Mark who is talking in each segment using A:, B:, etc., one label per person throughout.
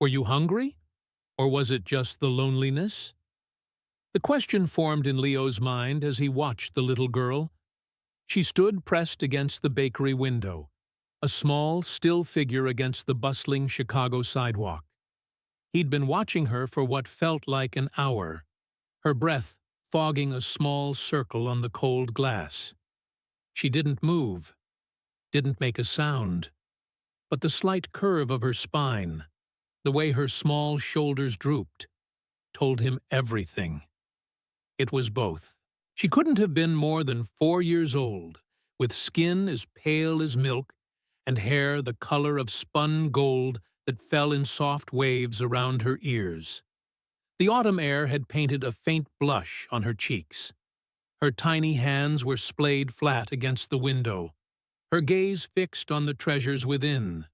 A: Were you hungry? Or was it just the loneliness? The question formed in Leo's mind as he watched the little girl. She stood pressed against the bakery window, a small, still figure against the bustling Chicago sidewalk. He'd been watching her for what felt like an hour, her breath fogging a small circle on the cold glass. She didn't move, didn't make a sound, but the slight curve of her spine, the way her small shoulders drooped, told him everything. It was both. She couldn't have been more than 4 years old, with skin as pale as milk and hair the color of spun gold that fell in soft waves around her ears. The autumn air had painted a faint blush on her cheeks. Her tiny hands were splayed flat against the window, her gaze fixed on the treasures within.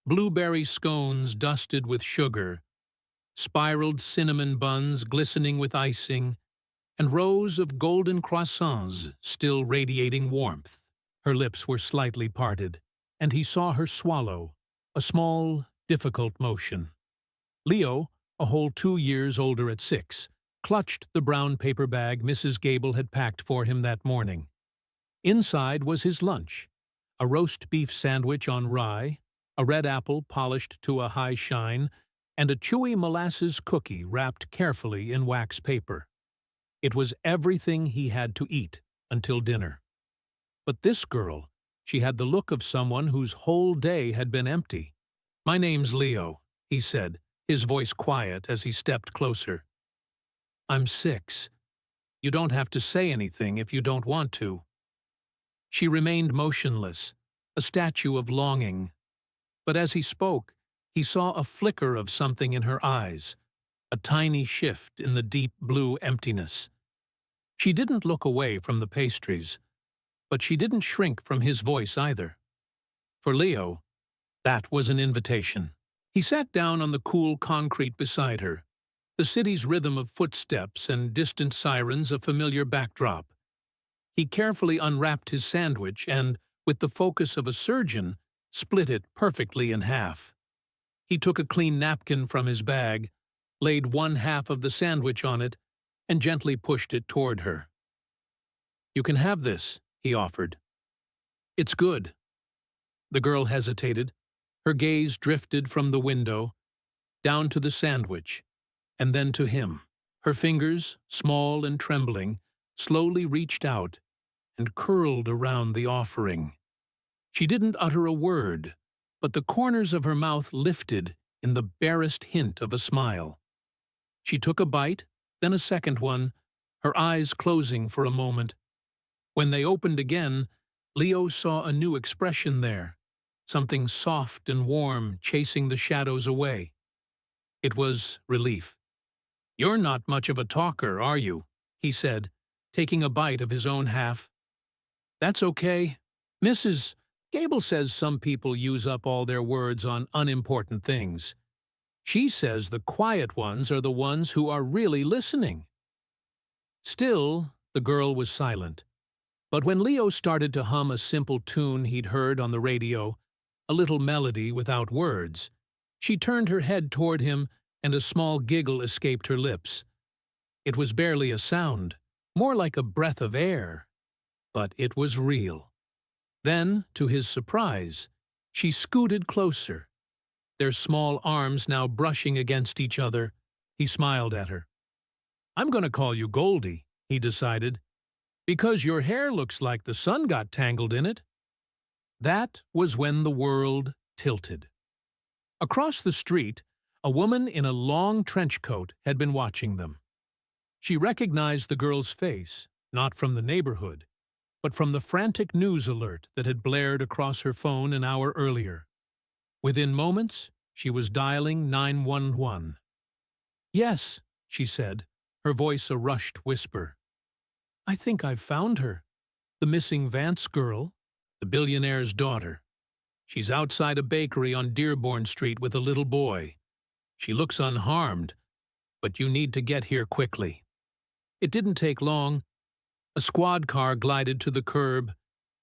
A: Blueberry scones dusted with sugar, spiraled cinnamon buns glistening with icing, and rows of golden croissants still radiating warmth. Her lips were slightly parted, and he saw her swallow, a small, difficult motion. Leo, a whole 2 years older at 6, clutched the brown paper bag Mrs. Gable had packed for him that morning. Inside was his lunch, a roast beef sandwich on rye, a red apple polished to a high shine, and a chewy molasses cookie wrapped carefully in wax paper. It was everything he had to eat until dinner. But this girl, she had the look of someone whose whole day had been empty. "My name's Leo," he said, his voice quiet as he stepped closer. "I'm 6. You don't have to say anything if you don't want to." She remained motionless, a statue of longing. But as he spoke, he saw a flicker of something in her eyes, a tiny shift in the deep blue emptiness. She didn't look away from the pastries, but she didn't shrink from his voice either. For Leo, that was an invitation. He sat down on the cool concrete beside her, the city's rhythm of footsteps and distant sirens a familiar backdrop. He carefully unwrapped his sandwich and, with the focus of a surgeon, split it perfectly in half. He took a clean napkin from his bag, laid one half of the sandwich on it, and gently pushed it toward her. "You can have this," he offered. "It's good." The girl hesitated. Her gaze drifted from the window, down to the sandwich, and then to him. Her fingers, small and trembling, slowly reached out and curled around the offering. She didn't utter a word, but the corners of her mouth lifted in the barest hint of a smile. She took a bite, then a second one, her eyes closing for a moment. When they opened again, Leo saw a new expression there, something soft and warm chasing the shadows away. It was relief. "You're not much of a talker, are you?" he said, taking a bite of his own half. "That's okay. Mrs. Gable says some people use up all their words on unimportant things. She says the quiet ones are the ones who are really listening." Still, the girl was silent. But when Leo started to hum a simple tune he'd heard on the radio, a little melody without words, she turned her head toward him and a small giggle escaped her lips. It was barely a sound, more like a breath of air, but it was real. Then, to his surprise, she scooted closer, their small arms now brushing against each other. He smiled at her. "I'm going to call you Goldie," he decided, "because your hair looks like the sun got tangled in it." That was when the world tilted. Across the street, a woman in a long trench coat had been watching them. She recognized the girl's face, not from the neighborhood, but from the frantic news alert that had blared across her phone an hour earlier. Within moments, she was dialing 911. "Yes," she said, her voice a rushed whisper. "I think I've found her. The missing Vance girl, the billionaire's daughter. She's outside a bakery on Dearborn Street with a little boy. She looks unharmed, but you need to get here quickly." It didn't take long. A squad car glided to the curb,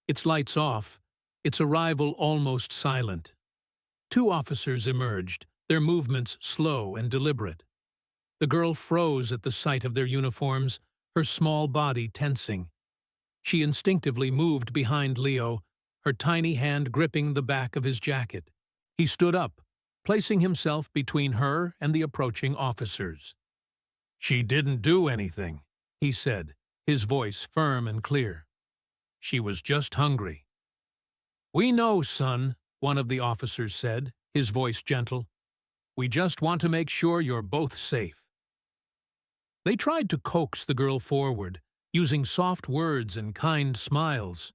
A: its lights off, its arrival almost silent. 2 officers emerged, their movements slow and deliberate. The girl froze at the sight of their uniforms, her small body tensing. She instinctively moved behind Leo, her tiny hand gripping the back of his jacket. He stood up, placing himself between her and the approaching officers. "She didn't do anything," he said, his voice firm and clear. "She was just hungry." "We know, son," one of the officers said, his voice gentle. "We just want to make sure you're both safe." They tried to coax the girl forward, using soft words and kind smiles,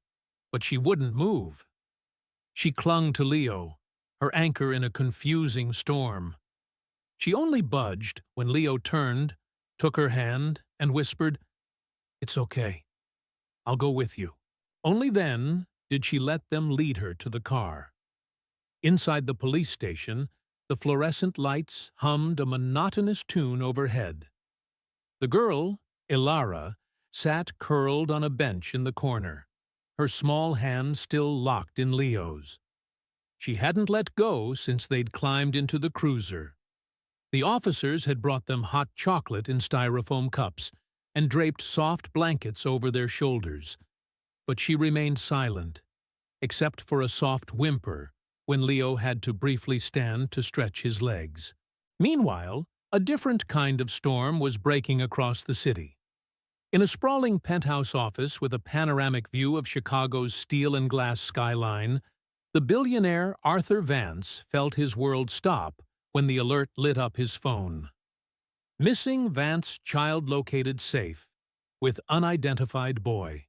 A: but she wouldn't move. She clung to Leo, her anchor in a confusing storm. She only budged when Leo turned, took her hand, and whispered, "It's okay. I'll go with you." Only then did she let them lead her to the car. Inside the police station, the fluorescent lights hummed a monotonous tune overhead. The girl, Ilara, sat curled on a bench in the corner, her small hand still locked in Leo's. She hadn't let go since they'd climbed into the cruiser. The officers had brought them hot chocolate in styrofoam cups and draped soft blankets over their shoulders, but she remained silent, except for a soft whimper when Leo had to briefly stand to stretch his legs. Meanwhile, a different kind of storm was breaking across the city. In a sprawling penthouse office with a panoramic view of Chicago's steel and glass skyline, the billionaire Arthur Vance felt his world stop when the alert lit up his phone. Missing Vance child located safe, with unidentified boy.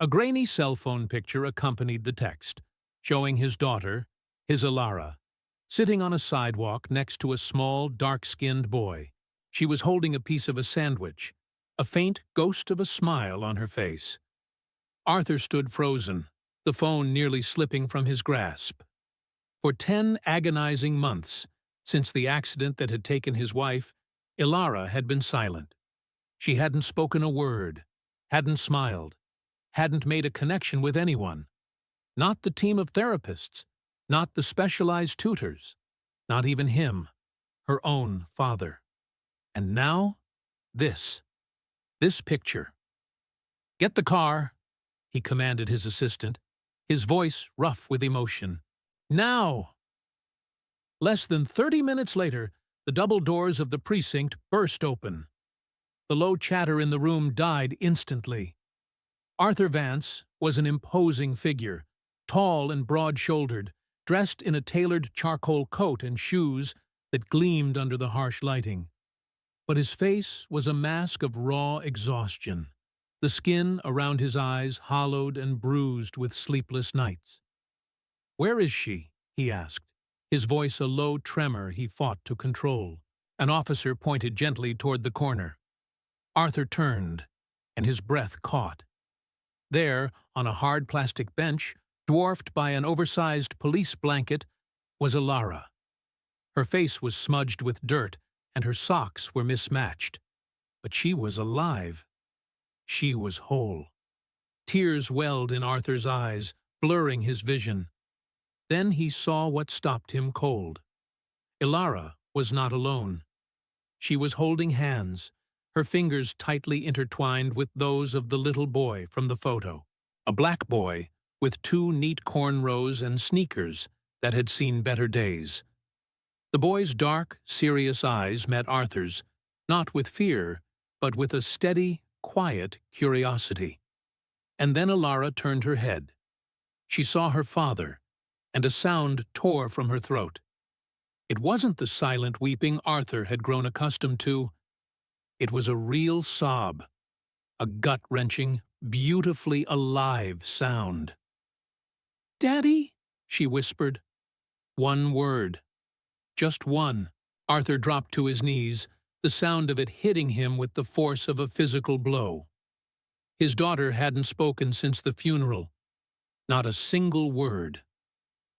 A: A grainy cell phone picture accompanied the text, showing his daughter, his Ilara, sitting on a sidewalk next to a small, dark-skinned boy. She was holding a piece of a sandwich, a faint ghost of a smile on her face. Arthur stood frozen, the phone nearly slipping from his grasp. For 10 agonizing months, since the accident that had taken his wife, Ilara had been silent. She hadn't spoken a word, hadn't smiled, hadn't made a connection with anyone. Not the team of therapists, not the specialized tutors, not even him, her own father. And now, this picture. "Get the car," he commanded his assistant, his voice rough with emotion. "Now!" Less than 30 minutes later, the double doors of the precinct burst open. The low chatter in the room died instantly. Arthur Vance was an imposing figure, tall and broad-shouldered, dressed in a tailored charcoal coat and shoes that gleamed under the harsh lighting. But his face was a mask of raw exhaustion, the skin around his eyes hollowed and bruised with sleepless nights. "Where is she?" he asked, his voice a low tremor he fought to control. An officer pointed gently toward the corner. Arthur turned, and his breath caught. There, on a hard plastic bench, dwarfed by an oversized police blanket, was Ilara. Her face was smudged with dirt, and her socks were mismatched. But she was alive. She was whole. Tears welled in Arthur's eyes, blurring his vision. Then he saw what stopped him cold. Ilara was not alone. She was holding hands, her fingers tightly intertwined with those of the little boy from the photo. A black boy with 2 neat cornrows and sneakers that had seen better days. The boy's dark, serious eyes met Arthur's, not with fear, but with a steady, quiet curiosity. And then Ilara turned her head. She saw her father, and a sound tore from her throat. It wasn't the silent weeping Arthur had grown accustomed to. It was a real sob, a gut-wrenching, beautifully alive sound. "Daddy," she whispered. One word. Just one. Arthur dropped to his knees, the sound of it hitting him with the force of a physical blow. His daughter hadn't spoken since the funeral. Not a single word.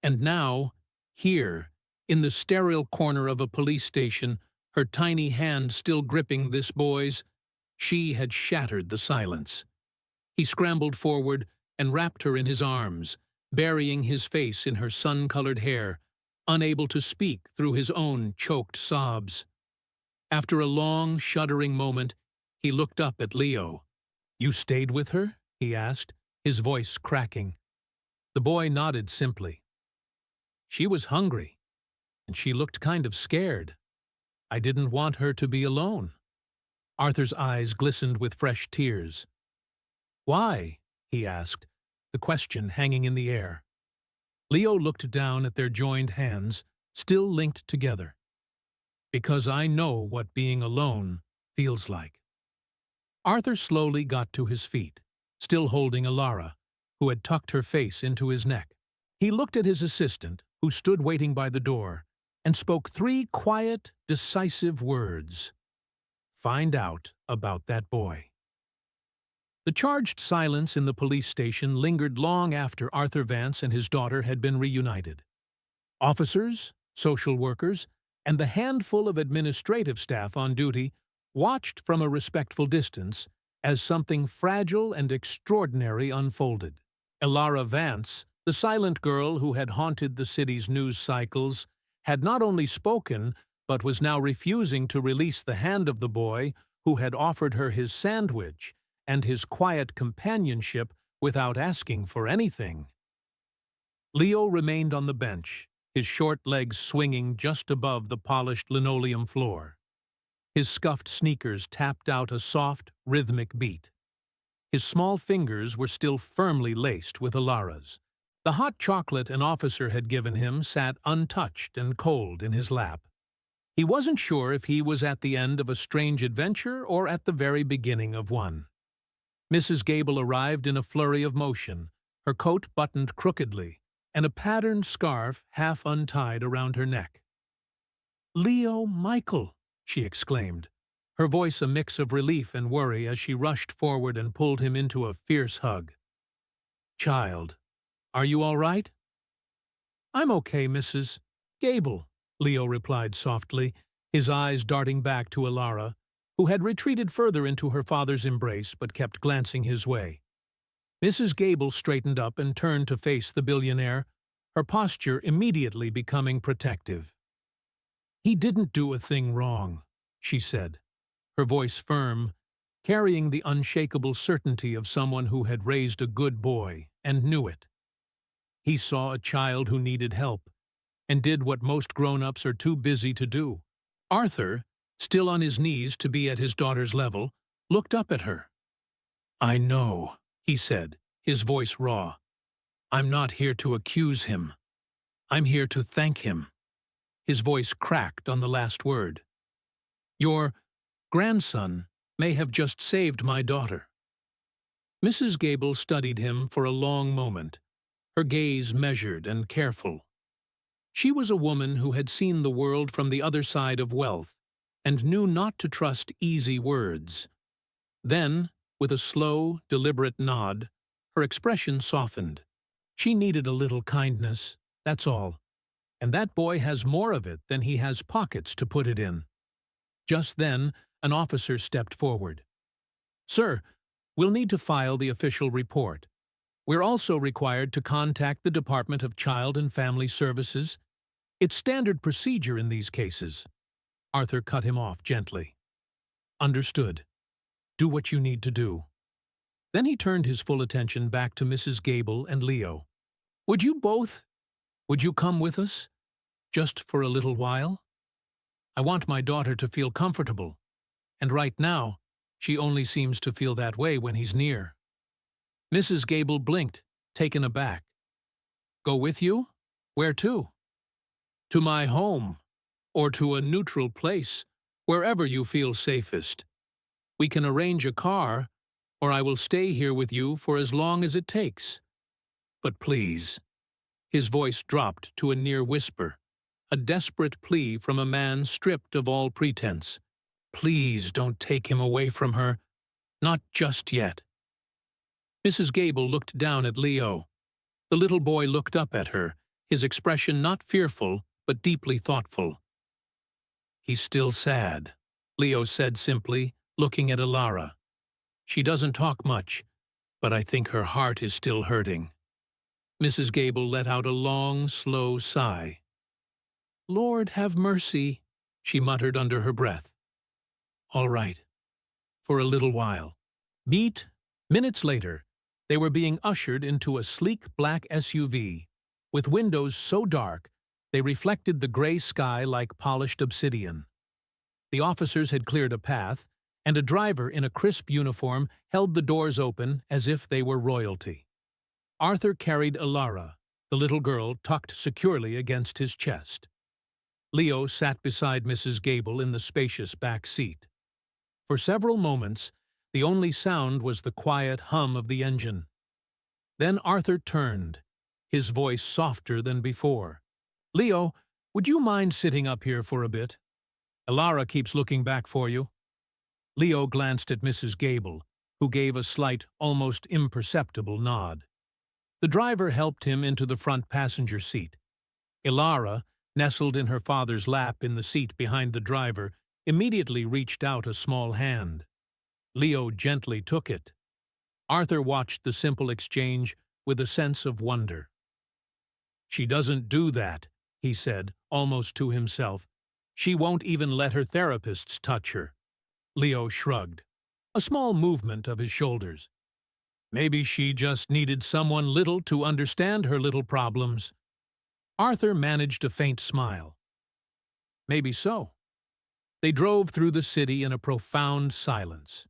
A: And now, here, in the sterile corner of a police station, her tiny hand still gripping this boy's, she had shattered the silence. He scrambled forward and wrapped her in his arms, burying his face in her sun-colored hair, unable to speak through his own choked sobs. After a long, shuddering moment, he looked up at Leo. "You stayed with her?" he asked, his voice cracking. The boy nodded simply. "She was hungry, and she looked kind of scared. I didn't want her to be alone." Arthur's eyes glistened with fresh tears. "Why?" he asked, the question hanging in the air. Leo looked down at their joined hands, still linked together. "Because I know what being alone feels like." Arthur slowly got to his feet, still holding Alara, who had tucked her face into his neck. He looked at his assistant, who stood waiting by the door, and spoke 3 quiet, decisive words. "Find out about that boy." The charged silence in the police station lingered long after Arthur Vance and his daughter had been reunited. Officers, social workers, and the handful of administrative staff on duty watched from a respectful distance as something fragile and extraordinary unfolded. Alara Vance, the silent girl who had haunted the city's news cycles, had not only spoken, but was now refusing to release the hand of the boy who had offered her his sandwich and his quiet companionship without asking for anything. Leo remained on the bench, his short legs swinging just above the polished linoleum floor. His scuffed sneakers tapped out a soft, rhythmic beat. His small fingers were still firmly laced with Alara's. The hot chocolate an officer had given him sat untouched and cold in his lap. He wasn't sure if he was at the end of a strange adventure or at the very beginning of one. Mrs. Gable arrived in a flurry of motion, her coat buttoned crookedly, and a patterned scarf half untied around her neck. "Leo Michael!" she exclaimed, her voice a mix of relief and worry as she rushed forward and pulled him into a fierce hug. "Child, are you all right?" "I'm okay, Mrs. Gable," Leo replied softly, his eyes darting back to Alara, who had retreated further into her father's embrace but kept glancing his way. Mrs. Gable straightened up and turned to face the billionaire, her posture immediately becoming protective. "He didn't do a thing wrong," she said, her voice firm, carrying the unshakable certainty of someone who had raised a good boy and knew it. "He saw a child who needed help, and did what most grown-ups are too busy to do." Arthur, still on his knees to be at his daughter's level, looked up at her. "I know," he said, his voice raw. "I'm not here to accuse him. I'm here to thank him." His voice cracked on the last word. "Your grandson may have just saved my daughter." Mrs. Gable studied him for a long moment, her gaze measured and careful. She was a woman who had seen the world from the other side of wealth and knew not to trust easy words. Then, with a slow, deliberate nod, her expression softened. "She needed a little kindness, that's all. And that boy has more of it than he has pockets to put it in." Just then, an officer stepped forward. "Sir, we'll need to file the official report. We're also required to contact the Department of Child and Family Services. It's standard procedure in these cases." Arthur cut him off gently. "Understood. Do what you need to do." Then he turned his full attention back to Mrs. Gable and Leo. Would you come with us? Just for a little while? I want my daughter to feel comfortable, and right now, she only seems to feel that way when he's near." Mrs. Gable blinked, taken aback. "Go with you? Where to?" "To my home, or to a neutral place, wherever you feel safest. We can arrange a car, or I will stay here with you for as long as it takes. But please," his voice dropped to a near whisper, a desperate plea from a man stripped of all pretense, "please don't take him away from her, not just yet." Mrs. Gable looked down at Leo. The little boy looked up at her, his expression not fearful, but deeply thoughtful. "He's still sad," Leo said simply, looking at Alara. "She doesn't talk much, but I think her heart is still hurting." Mrs. Gable let out a long, slow sigh. Lord, have mercy, she muttered under her breath. All right, for a little while. Minutes later, they were being ushered into a sleek black SUV, with windows so dark they reflected the gray sky like polished obsidian. The officers had cleared a path, and a driver in a crisp uniform held the doors open as if they were royalty. Arthur carried Elara, the little girl tucked securely against his chest. Leo sat beside Mrs. Gable in the spacious back seat. For several moments, the only sound was the quiet hum of the engine. Then Arthur turned, his voice softer than before. Leo, would you mind sitting up here for a bit? Elara keeps looking back for you. Leo glanced at Mrs. Gable, who gave a slight, almost imperceptible nod. The driver helped him into the front passenger seat. Elara, nestled in her father's lap in the seat behind the driver, immediately reached out a small hand. Leo gently took it. Arthur watched the simple exchange with a sense of wonder. She doesn't do that, he said, almost to himself. She won't even let her therapists touch her. Leo shrugged, a small movement of his shoulders. Maybe she just needed someone little to understand her little problems. Arthur managed a faint smile. Maybe so. They drove through the city in a profound silence.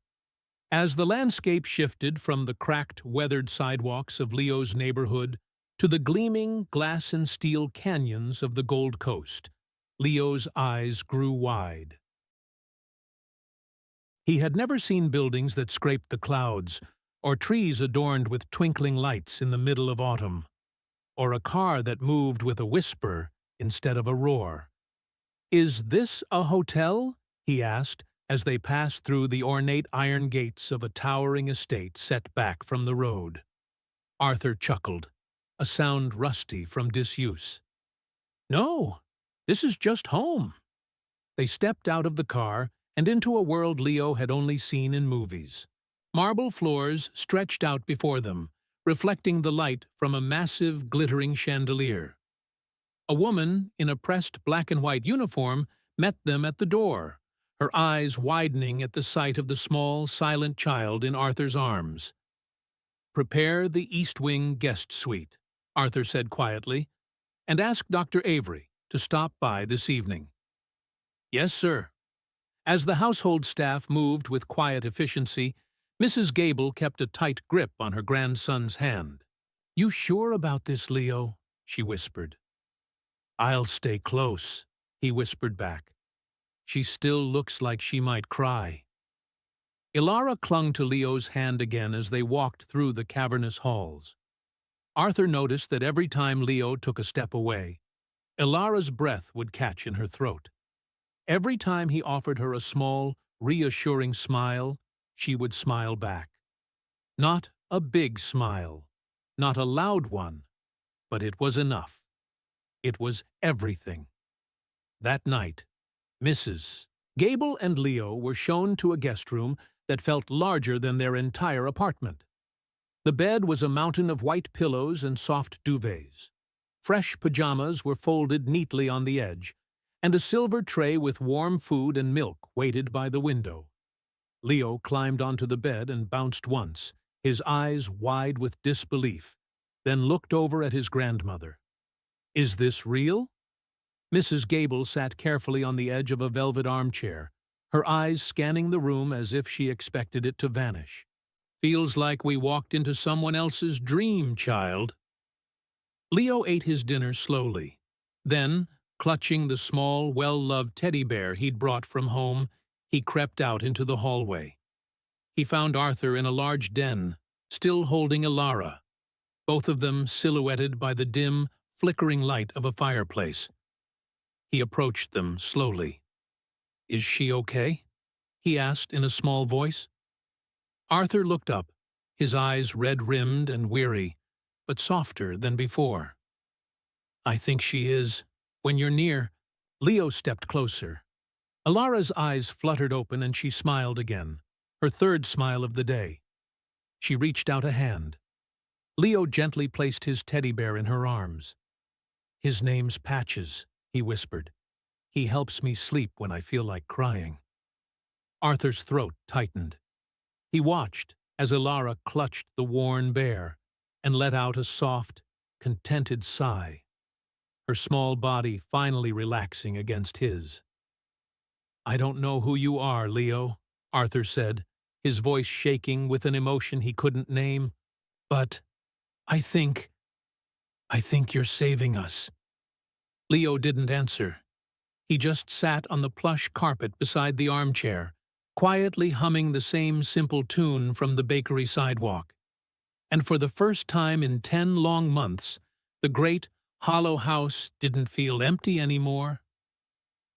A: As the landscape shifted from the cracked, weathered sidewalks of Leo's neighborhood to the gleaming glass and steel canyons of the Gold Coast, Leo's eyes grew wide. He had never seen buildings that scraped the clouds, or trees adorned with twinkling lights in the middle of autumn, or a car that moved with a whisper instead of a roar. "Is this a hotel?" he asked, as they passed through the ornate iron gates of a towering estate set back from the road. Arthur chuckled, a sound rusty from disuse. "No, this is just home." They stepped out of the car and into a world Leo had only seen in movies. Marble floors stretched out before them, reflecting the light from a massive, glittering chandelier. A woman in a pressed black and white uniform met them at the door, her eyes widening at the sight of the small, silent child in Arthur's arms. "Prepare the East Wing guest suite," Arthur said quietly, "and ask Dr. Avery to stop by this evening." "Yes, sir." As the household staff moved with quiet efficiency, Mrs. Gable kept a tight grip on her grandson's hand. "You sure about this, Leo?" she whispered. "I'll stay close," he whispered back. "She still looks like she might cry." Elara clung to Leo's hand again as they walked through the cavernous halls. Arthur noticed that every time Leo took a step away, Elara's breath would catch in her throat. Every time he offered her a small, reassuring smile, she would smile back. Not a big smile, not a loud one, but it was enough. It was everything. That night, Mrs. Gable and Leo were shown to a guest room that felt larger than their entire apartment. The bed was a mountain of white pillows and soft duvets. Fresh pajamas were folded neatly on the edge, and a silver tray with warm food and milk waited by the window. Leo climbed onto the bed and bounced once, his eyes wide with disbelief, then looked over at his grandmother. "Is this real?" Mrs. Gable sat carefully on the edge of a velvet armchair, her eyes scanning the room as if she expected it to vanish. "Feels like we walked into someone else's dream, child." Leo ate his dinner slowly. Then, clutching the small, well-loved teddy bear he'd brought from home, he crept out into the hallway. He found Arthur in a large den, still holding Elara, both of them silhouetted by the dim, flickering light of a fireplace. He approached them slowly. "Is she okay?" he asked in a small voice. Arthur looked up, his eyes red-rimmed and weary, but softer than before. "I think she is. When you're near." Leo stepped closer. Elara's eyes fluttered open and she smiled again, her third smile of the day. She reached out a hand. Leo gently placed his teddy bear in her arms. "His name's Patches," he whispered. "He helps me sleep when I feel like crying." Arthur's throat tightened. He watched as Elara clutched the worn bear and let out a soft, contented sigh, her small body finally relaxing against his. "I don't know who you are, Leo," Arthur said, his voice shaking with an emotion he couldn't name, "but I think you're saving us." Leo didn't answer. He just sat on the plush carpet beside the armchair, quietly humming the same simple tune from the bakery sidewalk. And for the first time in 10 long months, the great, hollow house didn't feel empty anymore.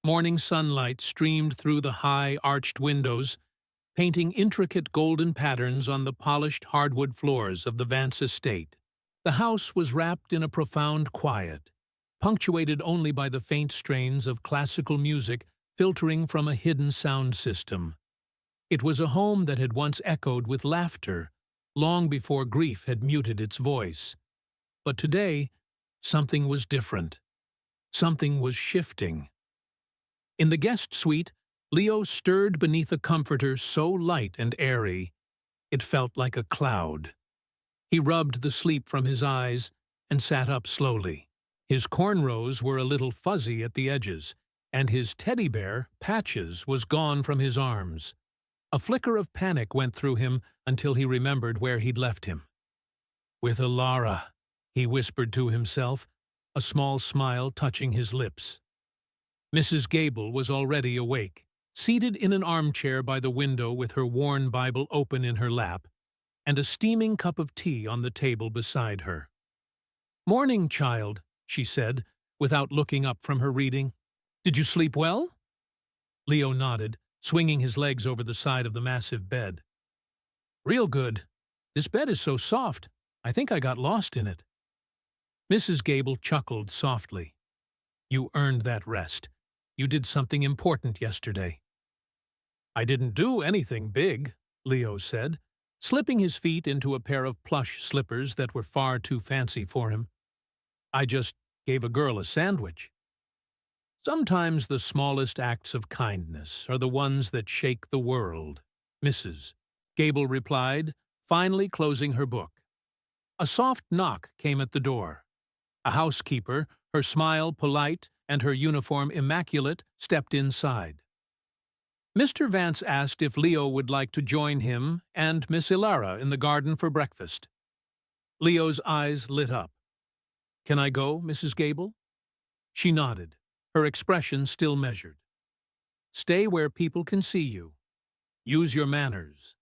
A: Morning sunlight streamed through the high, arched windows, painting intricate golden patterns on the polished hardwood floors of the Vance estate. The house was wrapped in a profound quiet, punctuated only by the faint strains of classical music filtering from a hidden sound system. It was a home that had once echoed with laughter, long before grief had muted its voice. But today, something was different. Something was shifting. In the guest suite, Leo stirred beneath a comforter so light and airy, it felt like a cloud. He rubbed the sleep from his eyes and sat up slowly. His cornrows were a little fuzzy at the edges, and his teddy bear, Patches, was gone from his arms. A flicker of panic went through him until he remembered where he'd left him. "With Elara," he whispered to himself, a small smile touching his lips. Mrs. Gable was already awake, seated in an armchair by the window with her worn Bible open in her lap, and a steaming cup of tea on the table beside her. "Morning, child," she said, without looking up from her reading. "Did you sleep well?" Leo nodded, swinging his legs over the side of the massive bed. "Real good. This bed is so soft, I think I got lost in it." Mrs. Gable chuckled softly. "You earned that rest. You did something important yesterday." "I didn't do anything big," Leo said, slipping his feet into a pair of plush slippers that were far too fancy for him. "I just gave a girl a sandwich." "Sometimes the smallest acts of kindness are the ones that shake the world," Mrs. Gable replied, finally closing her book. A soft knock came at the door. A housekeeper, her smile polite and her uniform immaculate, stepped inside. Mr. Vance asked if Leo would like to join him and Miss Elara in the garden for breakfast. Leo's eyes lit up. "Can I go, Mrs. Gable?" She nodded, her expression still measured. "Stay where people can see you. Use your manners.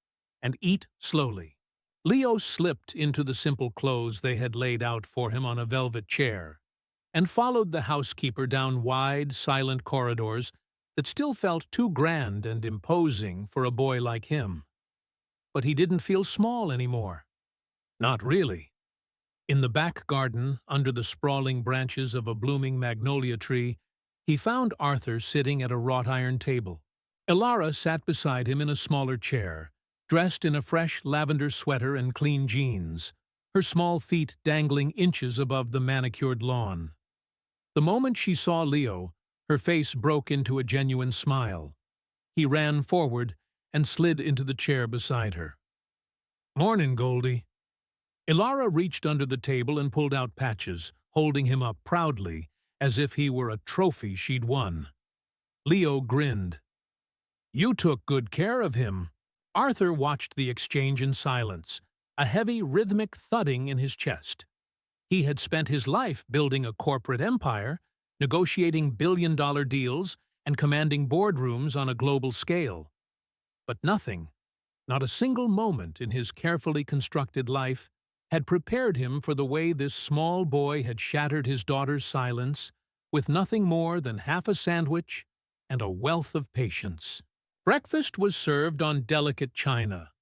A: And eat slowly." Leo slipped into the simple clothes they had laid out for him on a velvet chair, and followed the housekeeper down wide, silent corridors that still felt too grand and imposing for a boy like him. But he didn't feel small anymore. Not really. In the back garden, under the sprawling branches of a blooming magnolia tree, he found Arthur sitting at a wrought-iron table. Elara sat beside him in a smaller chair, dressed in a fresh lavender sweater and clean jeans, her small feet dangling inches above the manicured lawn. The moment she saw Leo, her face broke into a genuine smile. He ran forward and slid into the chair beside her. "Morning, Goldie." Elara reached under the table and pulled out Patches, holding him up proudly, as if he were a trophy she'd won. Leo grinned. "You took good care of him." Arthur watched the exchange in silence, a heavy rhythmic thudding in his chest. He had spent his life building a corporate empire, negotiating billion-dollar deals, and commanding boardrooms on a global scale. But nothing, not a single moment in his carefully constructed life, had prepared him for the way this small boy had shattered his daughter's silence with nothing more than half a sandwich and a wealth of patience. Breakfast was served on delicate china,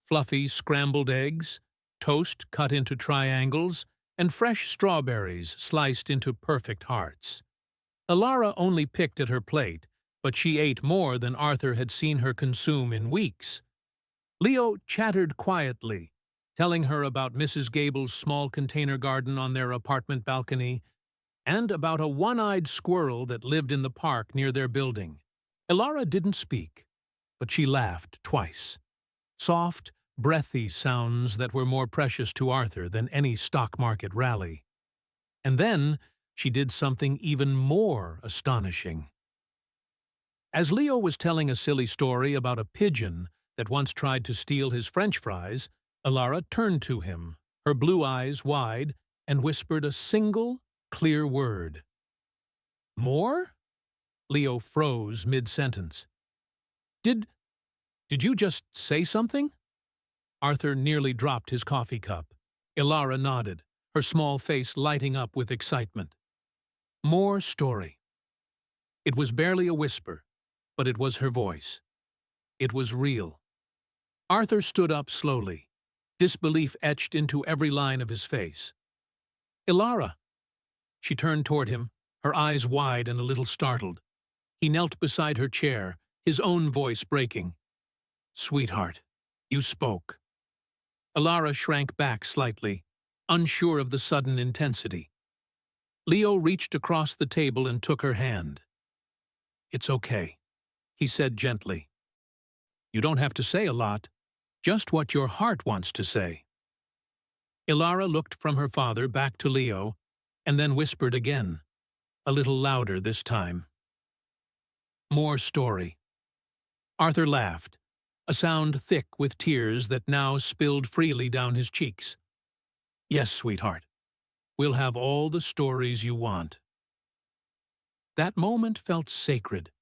A: fluffy scrambled eggs, toast cut into triangles, and fresh strawberries sliced into perfect hearts. Elara only picked at her plate, but she ate more than Arthur had seen her consume in weeks. Leo chattered quietly, telling her about Mrs. Gable's small container garden on their apartment balcony, and about a one-eyed squirrel that lived in the park near their building. Elara didn't speak, but she laughed twice. Soft, breathy sounds that were more precious to Arthur than any stock market rally. And then she did something even more astonishing. As Leo was telling a silly story about a pigeon that once tried to steal his French fries, Elara turned to him, her blue eyes wide, and whispered a single, clear word. "More?" Leo froze mid-sentence. Did you just say something?" Arthur nearly dropped his coffee cup. Elara nodded, her small face lighting up with excitement. More story. It was barely a whisper, but it was her voice. It was real. Arthur stood up slowly, disbelief etched into every line of his face. "Elara." She turned toward him, her eyes wide and a little startled. He knelt beside her chair, his own voice breaking. "Sweetheart, you spoke." Elara shrank back slightly, unsure of the sudden intensity. Leo reached across the table and took her hand. "It's okay," he said gently. "You don't have to say a lot, just what your heart wants to say." Elara looked from her father back to Leo, and then whispered again, a little louder this time. "More story." Arthur laughed, a sound thick with tears that now spilled freely down his cheeks. "Yes, sweetheart. We'll have all the stories you want." That moment felt sacred.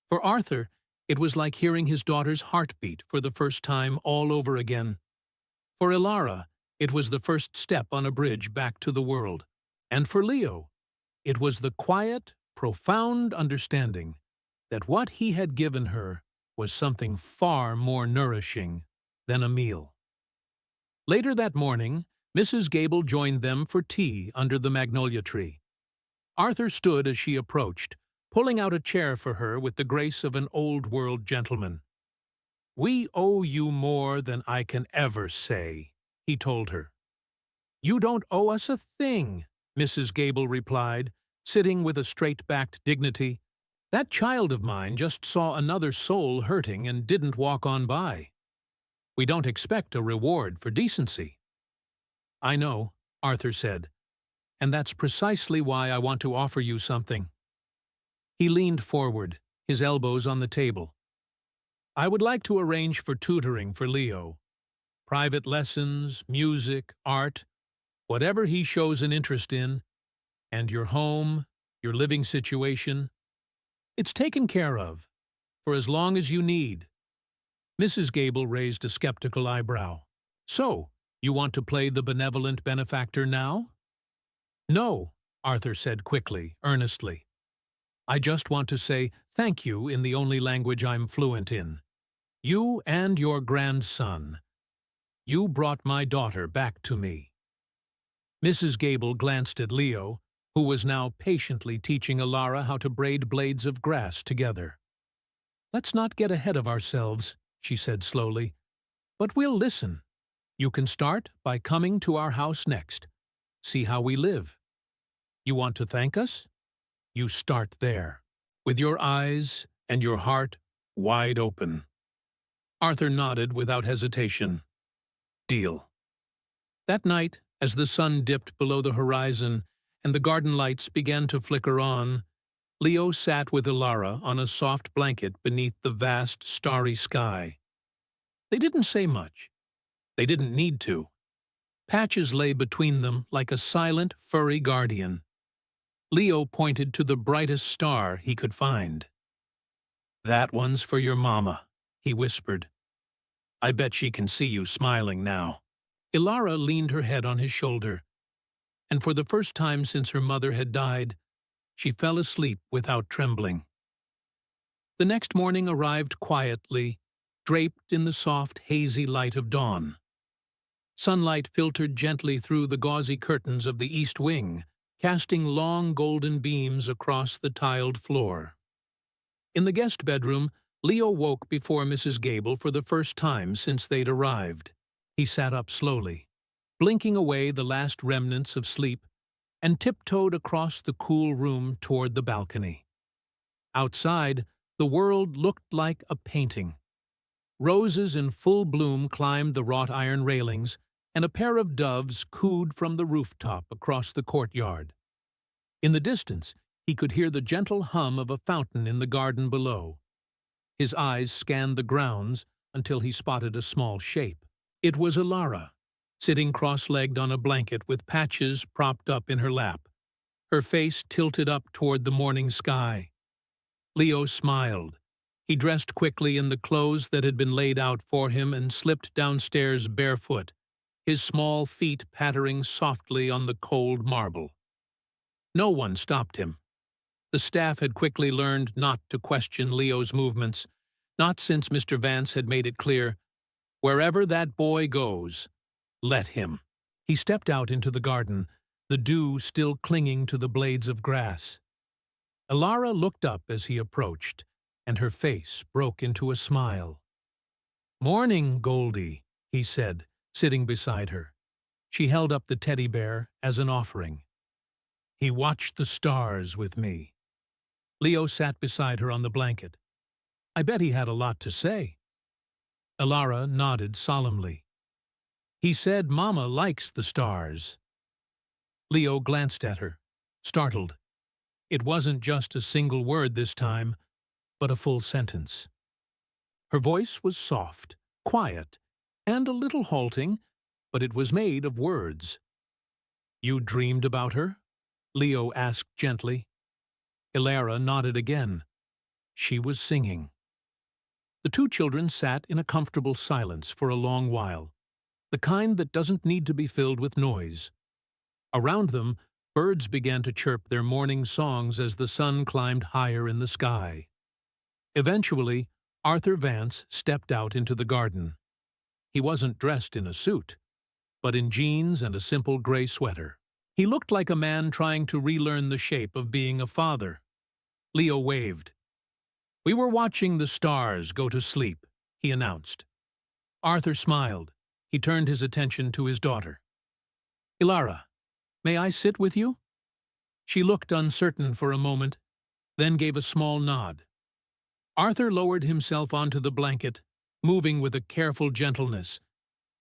A: For Arthur, it was like hearing his daughter's heartbeat for the first time all over again. For Elara, it was the first step on a bridge back to the world. And for Leo, it was the quiet, profound understanding that what he had given her was something far more nourishing than a meal. Later that morning, Mrs. Gable joined them for tea under the magnolia tree. Arthur stood as she approached, pulling out a chair for her with the grace of an old-world gentleman. "We owe you more than I can ever say," he told her. "You don't owe us a thing," Mrs. Gable replied, sitting with a straight-backed dignity. "That child of mine just saw another soul hurting and didn't walk on by. We don't expect a reward for decency." "I know," Arthur said, "and that's precisely why I want to offer you something." He leaned forward, his elbows on the table. "I would like to arrange for tutoring for Leo. Private lessons, music, art, whatever he shows an interest in, and your home, your living situation. It's taken care of, for as long as you need." Mrs. Gable raised a skeptical eyebrow. "So, you want to play the benevolent benefactor now?" "No," Arthur said quickly, earnestly. "I just want to say thank you in the only language I'm fluent in. You and your grandson. You brought my daughter back to me." Mrs. Gable glanced at Leo, who was now patiently teaching Elara how to braid blades of grass together. "Let's not get ahead of ourselves," she said slowly, "but we'll listen. You can start by coming to our house next. See how we live. You want to thank us? You start there, with your eyes and your heart wide open." Arthur nodded without hesitation. "Deal." That night, as the sun dipped below the horizon and the garden lights began to flicker on, Leo sat with Elara on a soft blanket beneath the vast, starry sky. They didn't say much. They didn't need to. Patches lay between them like a silent, furry guardian. Leo pointed to the brightest star he could find. "That one's for your mama," he whispered. "I bet she can see you smiling now." Elara leaned her head on his shoulder, and for the first time since her mother had died, she fell asleep without trembling. The next morning arrived quietly, draped in the soft, hazy light of dawn. Sunlight filtered gently through the gauzy curtains of the east wing, casting long golden beams across the tiled floor. In the guest bedroom, Leo woke before Mrs. Gable for the first time since they'd arrived. He sat up slowly, blinking away the last remnants of sleep, and tiptoed across the cool room toward the balcony. Outside, the world looked like a painting. Roses in full bloom climbed the wrought iron railings, and a pair of doves cooed from the rooftop across the courtyard. In the distance, he could hear the gentle hum of a fountain in the garden below. His eyes scanned the grounds until he spotted a small shape. It was Ilara, sitting cross-legged on a blanket with Patches propped up in her lap, her face tilted up toward the morning sky. Leo smiled. He dressed quickly in the clothes that had been laid out for him and slipped downstairs barefoot, his small feet pattering softly on the cold marble. No one stopped him. The staff had quickly learned not to question Leo's movements, not since Mr. Vance had made it clear, "Wherever that boy goes, let him." He stepped out into the garden, the dew still clinging to the blades of grass. Ilara looked up as he approached, and her face broke into a smile. "Morning, Goldie," he said, sitting beside her. She held up the teddy bear as an offering. "He watched the stars with me." Leo sat beside her on the blanket. "I bet he had a lot to say." Ilara nodded solemnly. "He said Mama likes the stars." Leo glanced at her, startled. It wasn't just a single word this time, but a full sentence. Her voice was soft, quiet, and a little halting, but it was made of words. "You dreamed about her?" Leo asked gently. Ilara nodded again. She was singing. The two children sat in a comfortable silence for a long while, the kind that doesn't need to be filled with noise. Around them, birds began to chirp their morning songs as the sun climbed higher in the sky. Eventually, Arthur Vance stepped out into the garden. He wasn't dressed in a suit, but in jeans and a simple gray sweater. He looked like a man trying to relearn the shape of being a father. Leo waved. "We were watching the stars go to sleep," he announced. Arthur smiled. He turned his attention to his daughter. "Ilara, may I sit with you?" She looked uncertain for a moment, then gave a small nod. Arthur lowered himself onto the blanket, moving with a careful gentleness,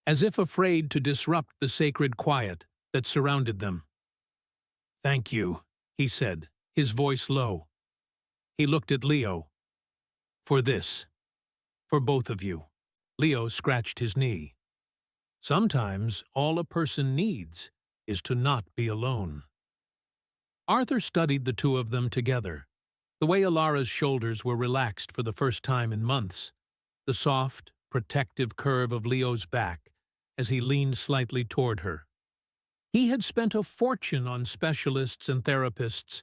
A: as if afraid to disrupt the sacred quiet that surrounded them. "Thank you," he said, his voice low. He looked at Leo. "For this. For both of you." Leo scratched his knee. Sometimes all a person needs is to not be alone. Arthur studied the two of them together, the way Ilara's shoulders were relaxed for the first time in months, the soft, protective curve of Leo's back as he leaned slightly toward her. He had spent a fortune on specialists and therapists,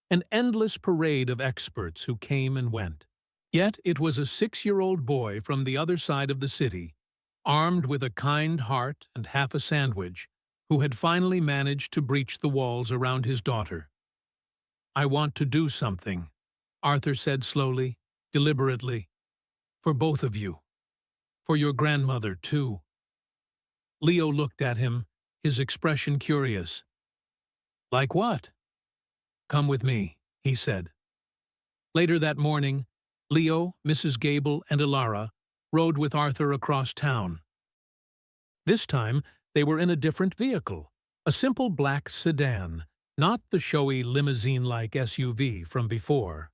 A: an endless parade of experts who came and went. Yet it was a 6-year-old boy from the other side of the city, armed with a kind heart and half a sandwich, who had finally managed to breach the walls around his daughter. "I want to do something," Arthur said slowly, deliberately. "For both of you. For your grandmother, too." Leo looked at him, his expression curious. "Like what?" "Come with me," he said. Later that morning, Leo, Mrs. Gable, and Ilara rode with Arthur across town. This time, they were in a different vehicle, a simple black sedan, not the showy limousine-like SUV from before.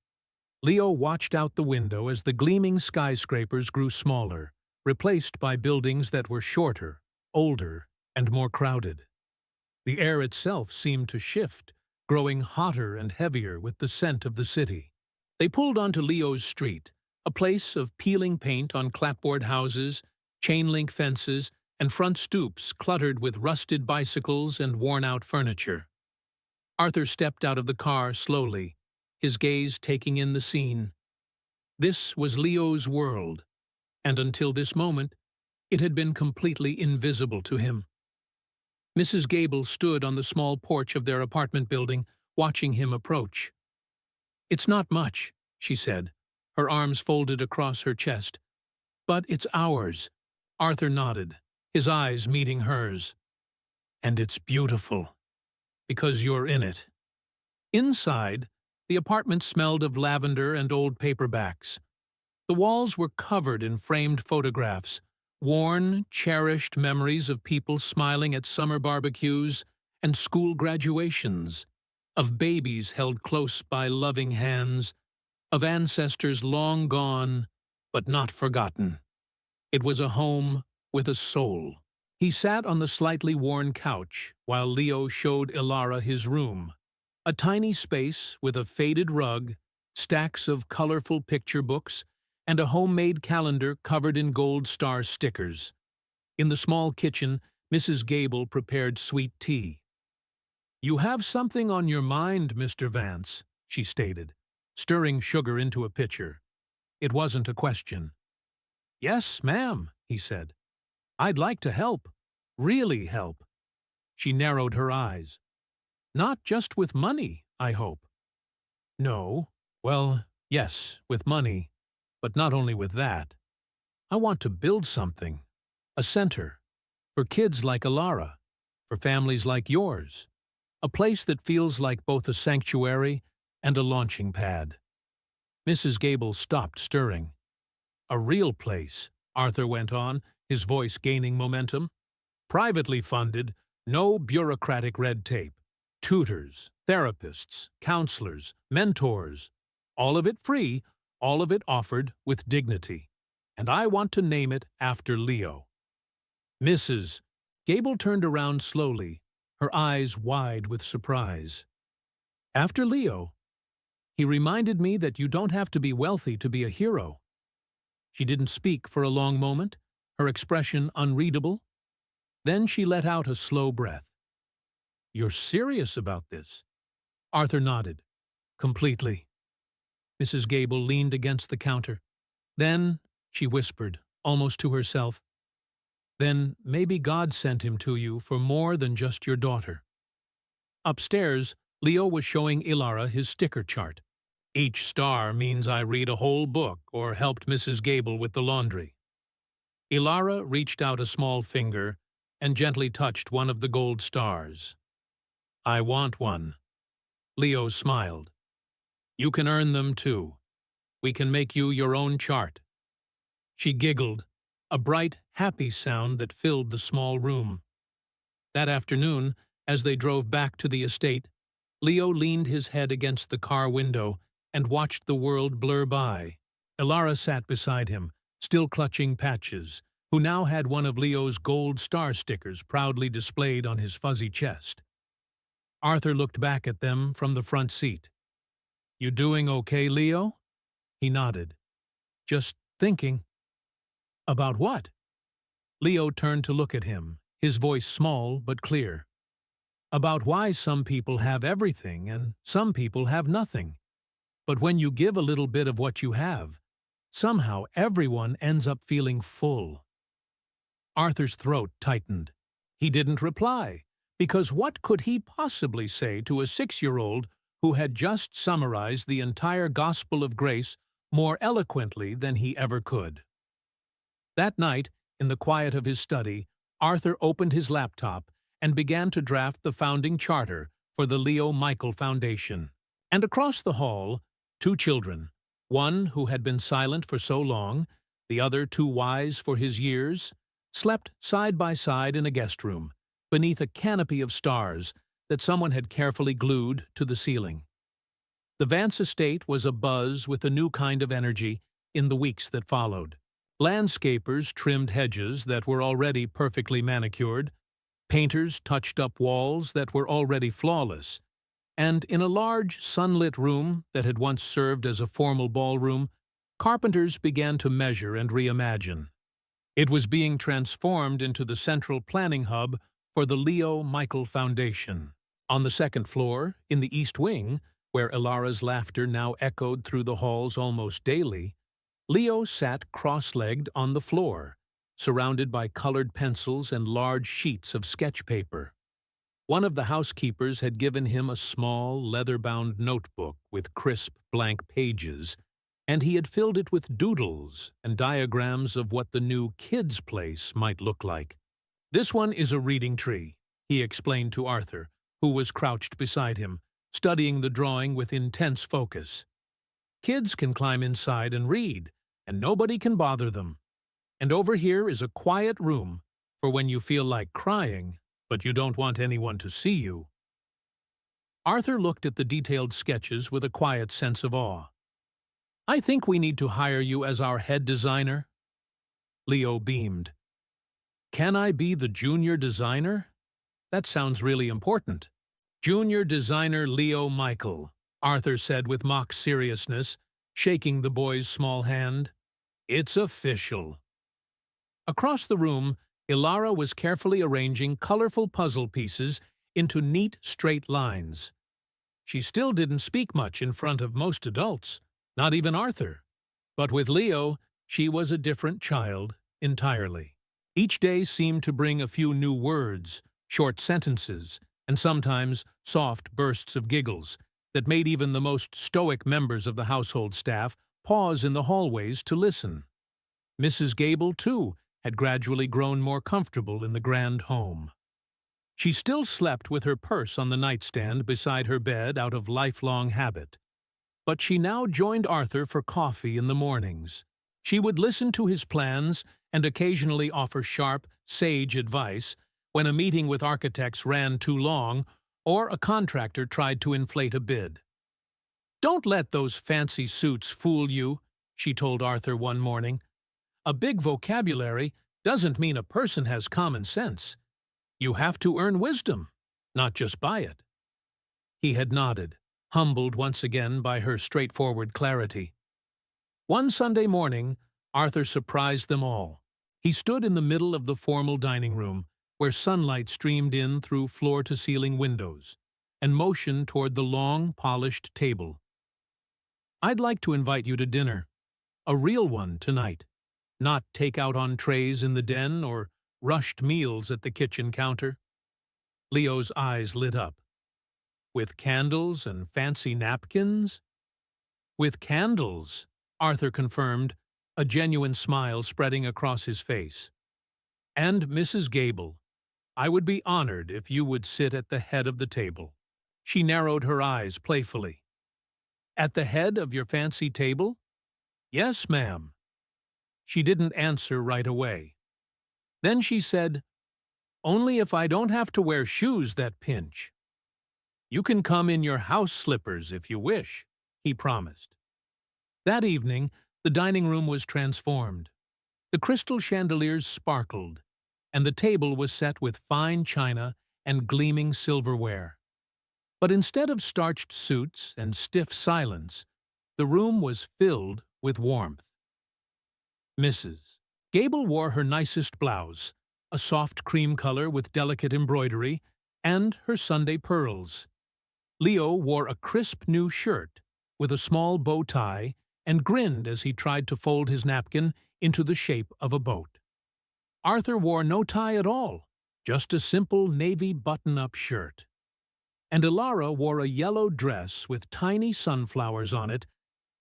A: Leo watched out the window as the gleaming skyscrapers grew smaller, replaced by buildings that were shorter, older, and more crowded. The air itself seemed to shift, growing hotter and heavier with the scent of the city. They pulled onto Leo's street, a place of peeling paint on clapboard houses, chain-link fences, and front stoops cluttered with rusted bicycles and worn-out furniture. Arthur stepped out of the car slowly, his gaze taking in the scene. This was Leo's world, and until this moment, it had been completely invisible to him. Mrs. Gable stood on the small porch of their apartment building, watching him approach. "It's not much," she said, her arms folded across her chest. "But it's ours." Arthur nodded, his eyes meeting hers. "And it's beautiful. because you're in it. Inside, the apartment smelled of lavender and old paperbacks. The walls were covered in framed photographs, worn, cherished memories of people smiling at summer barbecues and school graduations, of babies held close by loving hands, of ancestors long gone but not forgotten. It was a home with a soul. He sat on the slightly worn couch while Leo showed Ilara his room, a tiny space with a faded rug, stacks of colorful picture books, and a homemade calendar covered in gold star stickers. In the small kitchen, Mrs. Gable prepared sweet tea. "You have something on your mind, Mr. Vance," she stated, stirring sugar into a pitcher. It wasn't a question. "Yes, ma'am," he said. "I'd like to help. Really help." She narrowed her eyes. "Not just with money, I hope." "No. Well, yes, with money, but not only with that. I want to build something. A center. For kids like Ilara. For families like yours. A place that feels like both a sanctuary and a launching pad." Mrs. Gable stopped stirring. "A real place," Arthur went on, his voice gaining momentum. "Privately funded, no bureaucratic red tape. Tutors, therapists, counselors, mentors. All of it free, all of it offered with dignity. And I want to name it after Leo." Mrs. Gable turned around slowly, her eyes wide with surprise. "After Leo? He reminded me that you don't have to be wealthy to be a hero." She didn't speak for a long moment, her expression unreadable. Then she let out a slow breath. "You're serious about this?" Arthur nodded. "Completely." Mrs. Gable leaned against the counter. "Then," she whispered, almost to herself, "then maybe God sent him to you for more than just your daughter." Upstairs, Leo was showing Ilara his sticker chart. "Each star means I read a whole book or helped Mrs. Gable with the laundry." Ilara reached out a small finger and gently touched one of the gold stars. "I want one." Leo smiled. "You can earn them too. We can make you your own chart." She giggled, a bright, happy sound that filled the small room. That afternoon, as they drove back to the estate, Leo leaned his head against the car window and watched the world blur by. Ilara sat beside him, still clutching Patches, who now had one of Leo's gold star stickers proudly displayed on his fuzzy chest. Arthur looked back at them from the front seat. "You doing okay, Leo?" He nodded. "Just thinking." "About what?" Leo turned to look at him, his voice small but clear. "About why some people have everything and some people have nothing. But when you give a little bit of what you have, somehow everyone ends up feeling full." Arthur's throat tightened. He didn't reply, because what could he possibly say to a 6-year-old who had just summarized the entire gospel of grace more eloquently than he ever could? That night, in the quiet of his study, Arthur opened his laptop and began to draft the founding charter for the Leo Michael Foundation. And across the hall, 2 children, one who had been silent for so long, the other too wise for his years, slept side by side in a guest room, beneath a canopy of stars that someone had carefully glued to the ceiling. The Vance estate was abuzz with a new kind of energy in the weeks that followed. Landscapers trimmed hedges that were already perfectly manicured, painters touched up walls that were already flawless, and in a large, sunlit room that had once served as a formal ballroom, carpenters began to measure and reimagine. It was being transformed into the central planning hub for the Leo Michael Foundation. On the second floor, in the East Wing, where Ilara's laughter now echoed through the halls almost daily, Leo sat cross-legged on the floor, surrounded by colored pencils and large sheets of sketch paper. One of the housekeepers had given him a small, leather-bound notebook with crisp, blank pages, and he had filled it with doodles and diagrams of what the new kids' place might look like. "This one is a reading tree," he explained to Arthur, who was crouched beside him, studying the drawing with intense focus. Kids can climb inside and read, and nobody can bother them. And over here is a quiet room for when you feel like crying, but you don't want anyone to see you. Arthur looked at the detailed sketches with a quiet sense of awe. I think we need to hire you as our head designer. Leo beamed. Can I be the junior designer? That sounds really important. Junior designer Leo Michael, Arthur said with mock seriousness, shaking the boy's small hand. It's official. Across the room, Ilara was carefully arranging colorful puzzle pieces into neat, straight lines. She still didn't speak much in front of most adults, not even Arthur. But with Leo, she was a different child entirely. Each day seemed to bring a few new words, short sentences, and sometimes soft bursts of giggles that made even the most stoic members of the household staff pause in the hallways to listen. Mrs. Gable, too, had gradually grown more comfortable in the grand home. She still slept with her purse on the nightstand beside her bed out of lifelong habit. But she now joined Arthur for coffee in the mornings. She would listen to his plans and occasionally offer sharp, sage advice when a meeting with architects ran too long or a contractor tried to inflate a bid. Don't let those fancy suits fool you, she told Arthur one morning. A big vocabulary doesn't mean a person has common sense. You have to earn wisdom, not just buy it. He had nodded, humbled once again by her straightforward clarity. One Sunday morning, Arthur surprised them all. He stood in the middle of the formal dining room, where sunlight streamed in through floor-to-ceiling windows, and motioned toward the long, polished table. I'd like to invite you to dinner. A real one tonight. Not takeout on trays in the den or rushed meals at the kitchen counter. Leo's eyes lit up. With candles and fancy napkins? With candles, Arthur confirmed, a genuine smile spreading across his face. And Mrs. Gable, I would be honored if you would sit at the head of the table. She narrowed her eyes playfully. At the head of your fancy table? Yes, ma'am. She didn't answer right away. Then she said, only if I don't have to wear shoes that pinch. You can come in your house slippers if you wish, he promised. That evening, the dining room was transformed. The crystal chandeliers sparkled, and the table was set with fine china and gleaming silverware. But instead of starched suits and stiff silence, the room was filled with warmth. Mrs. Gable wore her nicest blouse, a soft cream color with delicate embroidery, and her Sunday pearls. Leo wore a crisp new shirt with a small bow tie and grinned as he tried to fold his napkin into the shape of a boat. Arthur wore no tie at all, just a simple navy button-up shirt. And Ilara wore a yellow dress with tiny sunflowers on it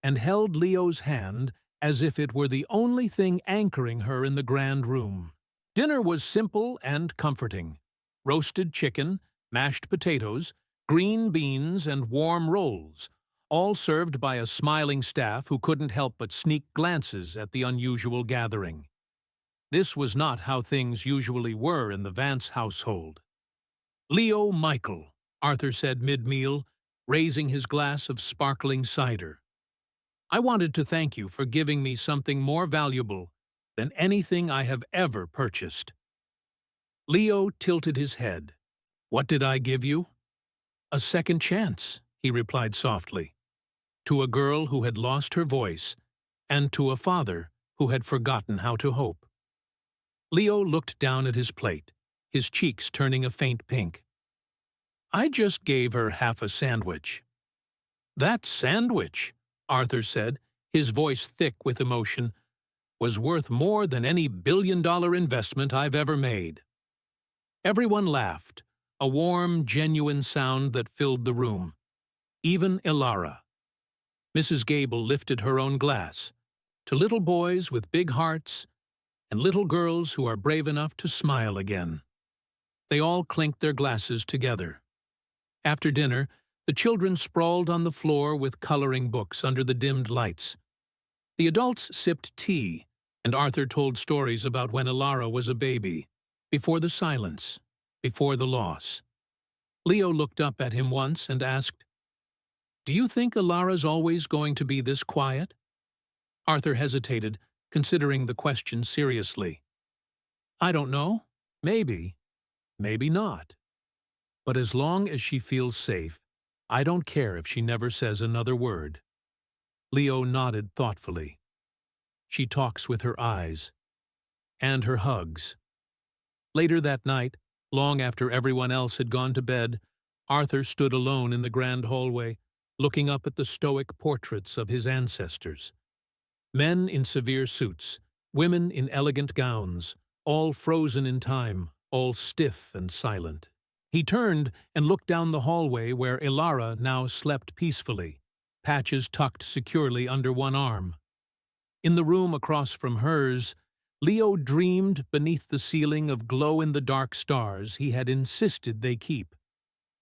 A: and held Leo's hand as if it were the only thing anchoring her in the grand room. Dinner was simple and comforting. Roasted chicken, mashed potatoes, green beans, and warm rolls, all served by a smiling staff who couldn't help but sneak glances at the unusual gathering. This was not how things usually were in the Vance household. Leo Michael, Arthur said mid-meal, raising his glass of sparkling cider. I wanted to thank you for giving me something more valuable than anything I have ever purchased. Leo tilted his head. What did I give you? A second chance, he replied softly, to a girl who had lost her voice and to a father who had forgotten how to hope. Leo looked down at his plate, his cheeks turning a faint pink. I just gave her half a sandwich. That sandwich, Arthur said, his voice thick with emotion, was worth more than any billion-dollar investment I've ever made. Everyone laughed, a warm, genuine sound that filled the room. Even Ilara. Mrs. Gable lifted her own glass, to little boys with big hearts and little girls who are brave enough to smile again. They all clinked their glasses together. After dinner, the children sprawled on the floor with coloring books under the dimmed lights. The adults sipped tea, and Arthur told stories about when Ilara was a baby, before the silence, before the loss. Leo looked up at him once and asked, "Do you think Ilara's always going to be this quiet?" Arthur hesitated, considering the question seriously. "I don't know. Maybe. Maybe not. But as long as she feels safe, I don't care if she never says another word." Leo nodded thoughtfully. "She talks with her eyes. And her hugs." Later that night, long after everyone else had gone to bed, Arthur stood alone in the grand hallway, looking up at the stoic portraits of his ancestors. Men in severe suits, women in elegant gowns, all frozen in time, all stiff and silent. He turned and looked down the hallway where Ilara now slept peacefully, patches tucked securely under one arm. In the room across from hers, Leo dreamed beneath the ceiling of glow-in-the-dark stars he had insisted they keep.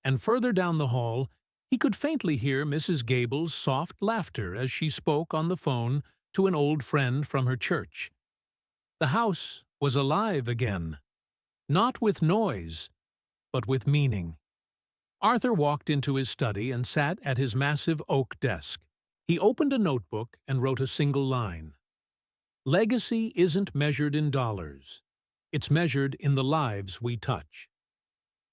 A: And further down the hall, he could faintly hear Mrs. Gable's soft laughter as she spoke on the phone to an old friend from her church. The house was alive again, not with noise, but with meaning. Arthur walked into his study and sat at his massive oak desk. He opened a notebook and wrote a single line. "Legacy isn't measured in dollars. It's measured in the lives we touch."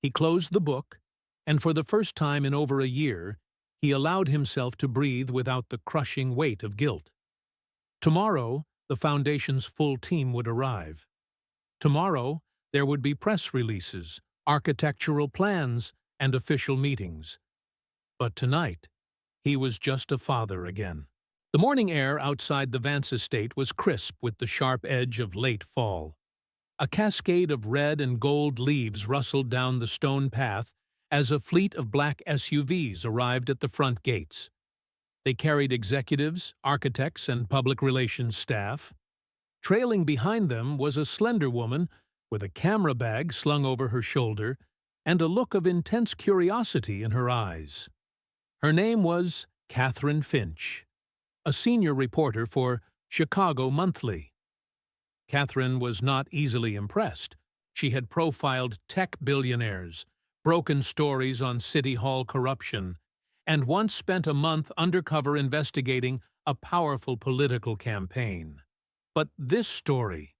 A: He closed the book, and for the first time in over a year, he allowed himself to breathe without the crushing weight of guilt. Tomorrow, the Foundation's full team would arrive. Tomorrow, there would be press releases, architectural plans, and official meetings. But tonight, he was just a father again. The morning air outside the Vance estate was crisp with the sharp edge of late fall. A cascade of red and gold leaves rustled down the stone path as a fleet of black SUVs arrived at the front gates. They carried executives, architects, and public relations staff. Trailing behind them was a slender woman with a camera bag slung over her shoulder and a look of intense curiosity in her eyes. Her name was Catherine Finch, a senior reporter for Chicago Monthly. Catherine was not easily impressed. She had profiled tech billionaires, broken stories on City Hall corruption, and once spent a month undercover investigating a powerful political campaign. But this story,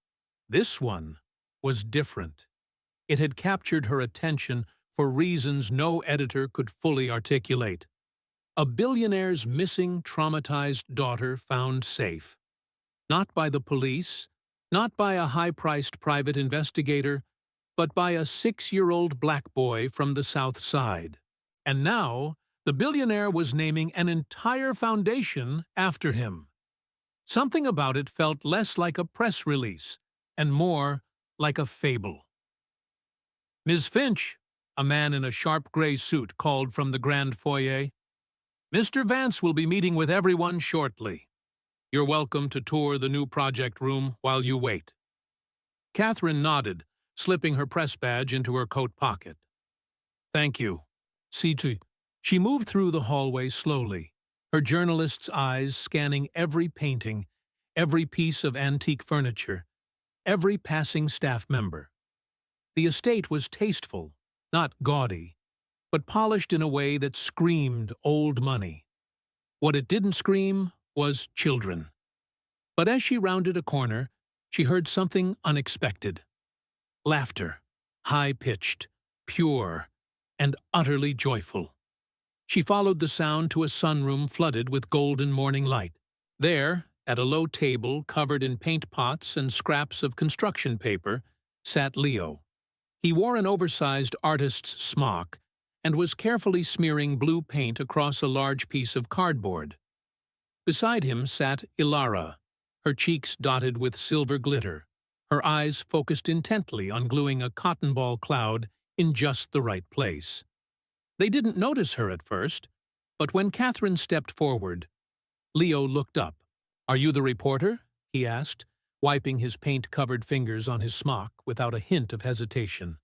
A: this one, was different. It had captured her attention for reasons no editor could fully articulate. A billionaire's missing, traumatized daughter found safe. Not by the police, not by a high-priced private investigator, but by a 6-year-old black boy from the South Side. And now, the billionaire was naming an entire foundation after him. Something about it felt less like a press release and more like a fable. "Ms. Finch," a man in a sharp gray suit called from the grand foyer, "Mr. Vance will be meeting with everyone shortly. You're welcome to tour the new project room while you wait." Catherine nodded, slipping her press badge into her coat pocket. "Thank you. See to." She moved through the hallway slowly, her journalist's eyes scanning every painting, every piece of antique furniture, every passing staff member. The estate was tasteful, not gaudy, but polished in a way that screamed old money. What it didn't scream was children. But as she rounded a corner, she heard something unexpected. Laughter, high-pitched, pure, and utterly joyful. She followed the sound to a sunroom flooded with golden morning light. There, at a low table covered in paint pots and scraps of construction paper, sat Leo. He wore an oversized artist's smock and was carefully smearing blue paint across a large piece of cardboard. Beside him sat Ilara, her cheeks dotted with silver glitter, her eyes focused intently on gluing a cotton ball cloud in just the right place. They didn't notice her at first, but when Catherine stepped forward, Leo looked up. "Are you the reporter?" he asked, wiping his paint-covered fingers on his smock without a hint of hesitation.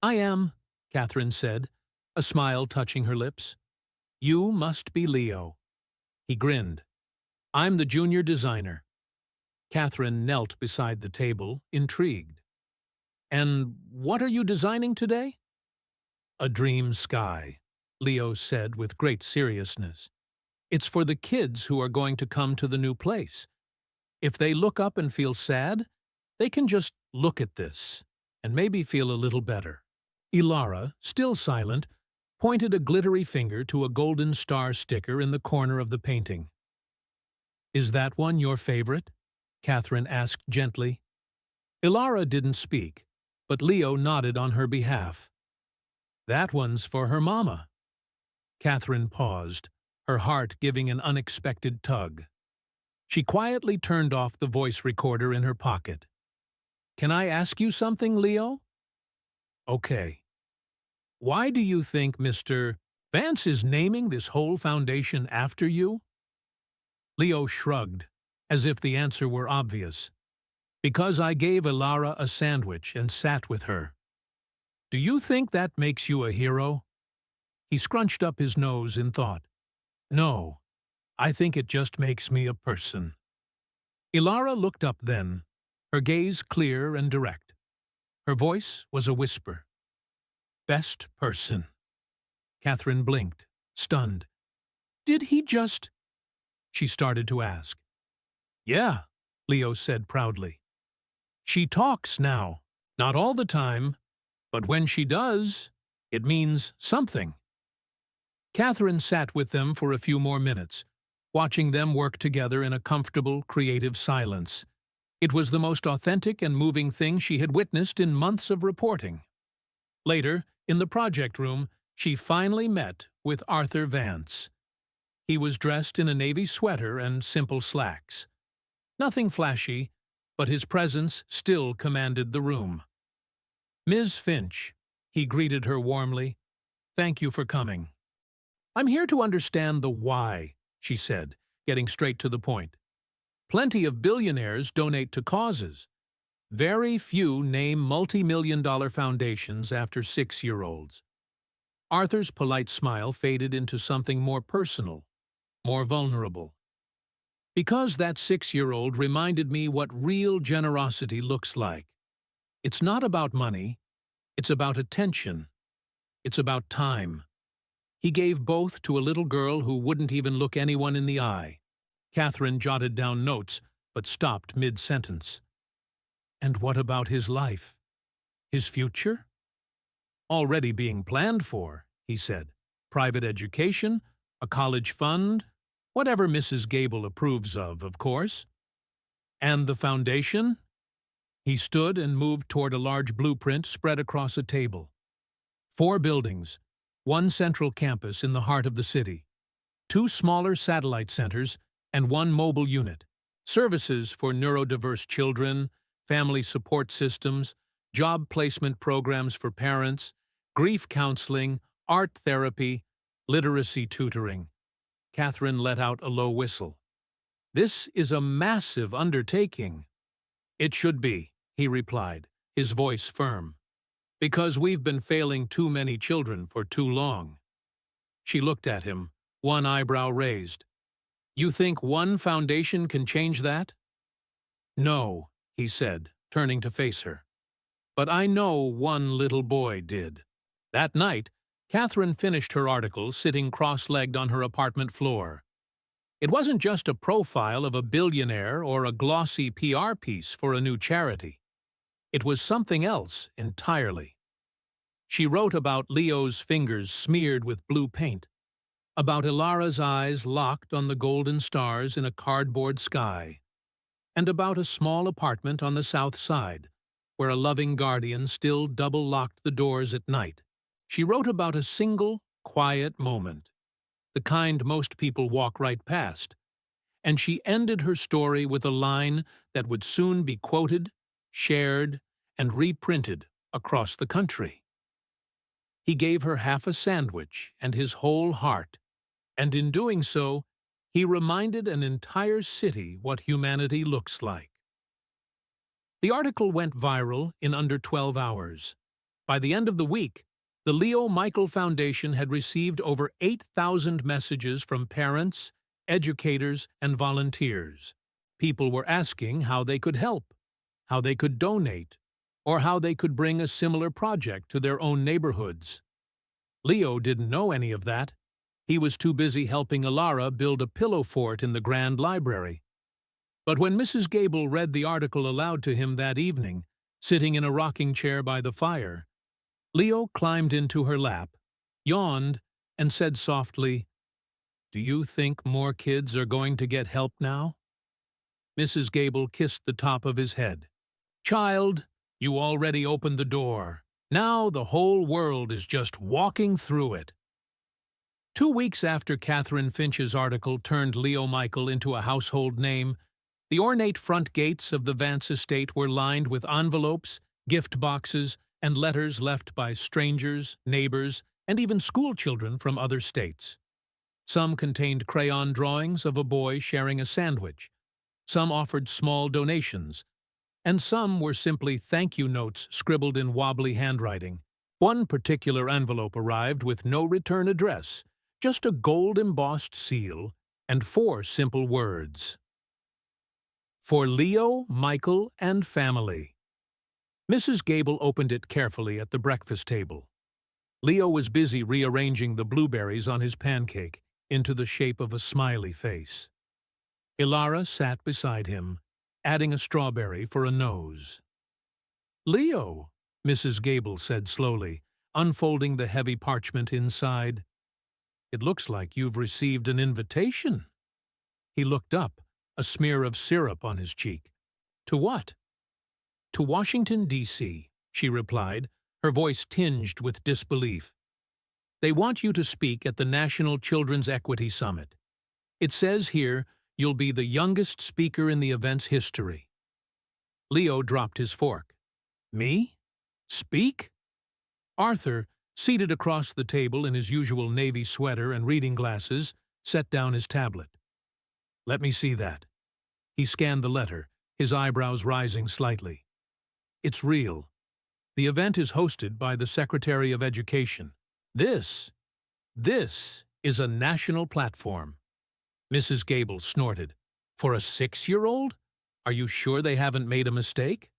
A: "I am," Catherine said, a smile touching her lips. You must be Leo. He grinned. I'm the junior designer. Catherine knelt beside the table, intrigued. And what are you designing today? A dream sky, Leo said with great seriousness. It's for the kids who are going to come to the new place. If they look up and feel sad, they can just look at this and maybe feel a little better. Ilara, still silent, pointed a glittery finger to a golden star sticker in the corner of the painting. Is that one your favorite? Catherine asked gently. Ilara didn't speak, but Leo nodded on her behalf. That one's for her mama. Catherine paused, her heart giving an unexpected tug. She quietly turned off the voice recorder in her pocket. Can I ask you something, Leo? Okay. Why do you think Mr. Vance is naming this whole foundation after you? Leo shrugged, as if the answer were obvious. Because I gave Ilara a sandwich and sat with her. Do you think that makes you a hero? He scrunched up his nose in thought. No, I think it just makes me a person. Ilara looked up then, her gaze clear and direct. Her voice was a whisper. Best person. Catherine blinked, stunned. Did he just... She started to ask. Yeah, Leo said proudly. She talks now, not all the time, but when she does, it means something. Catherine sat with them for a few more minutes, watching them work together in a comfortable, creative silence. It was the most authentic and moving thing she had witnessed in months of reporting. Later, in the project room, she finally met with Arthur Vance. He was dressed in a navy sweater and simple slacks. Nothing flashy, but his presence still commanded the room. Ms. Finch, he greeted her warmly. Thank you for coming. I'm here to understand the why, she said, getting straight to the point. Plenty of billionaires donate to causes. Very few name multi-million-dollar foundations after 6-year-olds. Arthur's polite smile faded into something more personal, more vulnerable. Because that 6-year-old reminded me what real generosity looks like. It's not about money, it's about attention, it's about time. He gave both to a little girl who wouldn't even look anyone in the eye. Catherine jotted down notes, but stopped mid-sentence. And what about his life? His future? Already being planned for, he said. Private education, a college fund, whatever Mrs. Gable approves of course. And the foundation? He stood and moved toward a large blueprint spread across a table. 4 buildings, 1 central campus in the heart of the city, 2 smaller satellite centers, and 1 mobile unit. Services for neurodiverse children, family support systems, job placement programs for parents, grief counseling, art therapy, literacy tutoring. Catherine let out a low whistle. This is a massive undertaking. It should be, he replied, his voice firm. Because we've been failing too many children for too long. She looked at him, one eyebrow raised. You think one foundation can change that? No, he said, turning to face her. But I know one little boy did. That night, Catherine finished her article sitting cross-legged on her apartment floor. It wasn't just a profile of a billionaire or a glossy PR piece for a new charity. It was something else entirely. She wrote about Leo's fingers smeared with blue paint, about Ilara's eyes locked on the golden stars in a cardboard sky, and about a small apartment on the south side, where a loving guardian still double-locked the doors at night. She wrote about a single, quiet moment, the kind most people walk right past, and she ended her story with a line that would soon be quoted, shared, and reprinted across the country. He gave her half a sandwich and his whole heart, and in doing so, he reminded an entire city what humanity looks like. The article went viral in under 12 hours. By the end of the week, The Leo Michael Foundation had received over 8,000 messages from parents, educators, and volunteers. People were asking how they could help, how they could donate, or how they could bring a similar project to their own neighborhoods. Leo didn't know any of that. He was too busy helping Alara build a pillow fort in the Grand Library. But when Mrs. Gable read the article aloud to him that evening, sitting in a rocking chair by the fire, Leo climbed into her lap, yawned, and said softly, "Do you think more kids are going to get help now?" Mrs. Gable kissed the top of his head. "Child, you already opened the door. Now the whole world is just walking through it." 2 weeks after Catherine Finch's article turned Leo Michael into a household name, the ornate front gates of the Vance estate were lined with envelopes, gift boxes, and letters left by strangers, neighbors, and even schoolchildren from other states. Some contained crayon drawings of a boy sharing a sandwich. Some offered small donations, and some were simply thank-you notes scribbled in wobbly handwriting. One particular envelope arrived with no return address, just a gold-embossed seal and 4 simple words. For Leo, Michael, and family. Mrs. Gable opened it carefully at the breakfast table. Leo was busy rearranging the blueberries on his pancake into the shape of a smiley face. Ilara sat beside him, adding a strawberry for a nose. "Leo," Mrs. Gable said slowly, unfolding the heavy parchment inside. "It looks like you've received an invitation." He looked up, a smear of syrup on his cheek. "To what?" "To Washington, D.C., she replied, her voice tinged with disbelief. "They want you to speak at the National Children's Equity Summit. It says here you'll be the youngest speaker in the event's history." Leo dropped his fork. "Me? Speak?" Arthur, seated across the table in his usual navy sweater and reading glasses, set down his tablet. "Let me see that." He scanned the letter, his eyebrows rising slightly. "It's real. The event is hosted by the Secretary of Education. This is a national platform." Mrs. Gable snorted. "For a 6-year-old? Are you sure they haven't made a mistake?"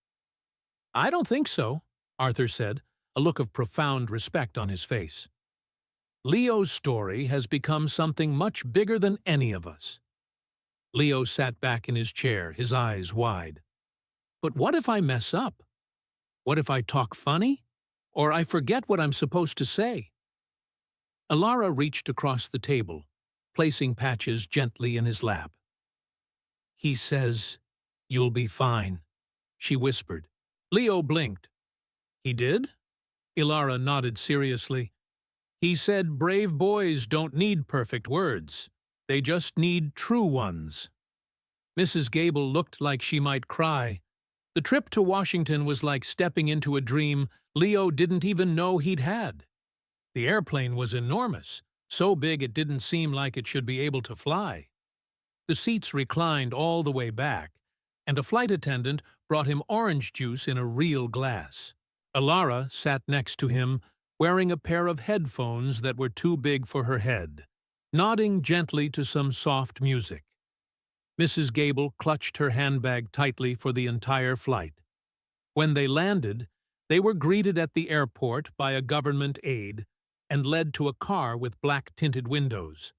A: "I don't think so," Arthur said, a look of profound respect on his face. "Leo's story has become something much bigger than any of us." Leo sat back in his chair, his eyes wide. "But what if I mess up? What if I talk funny? Or I forget what I'm supposed to say?" Alara reached across the table, placing Patches gently in his lap. "He says, you'll be fine," she whispered. Leo blinked. "He did?" Ilara nodded seriously. "He said brave boys don't need perfect words. They just need true ones." Mrs. Gable looked like she might cry. The trip to Washington was like stepping into a dream Leo didn't even know he'd had. The airplane was enormous, so big it didn't seem like it should be able to fly. The seats reclined all the way back, and a flight attendant brought him orange juice in a real glass. Alara sat next to him, wearing a pair of headphones that were too big for her head, nodding gently to some soft music. Mrs. Gable clutched her handbag tightly for the entire flight. When they landed, they were greeted at the airport by a government aide and led to a car with black-tinted windows.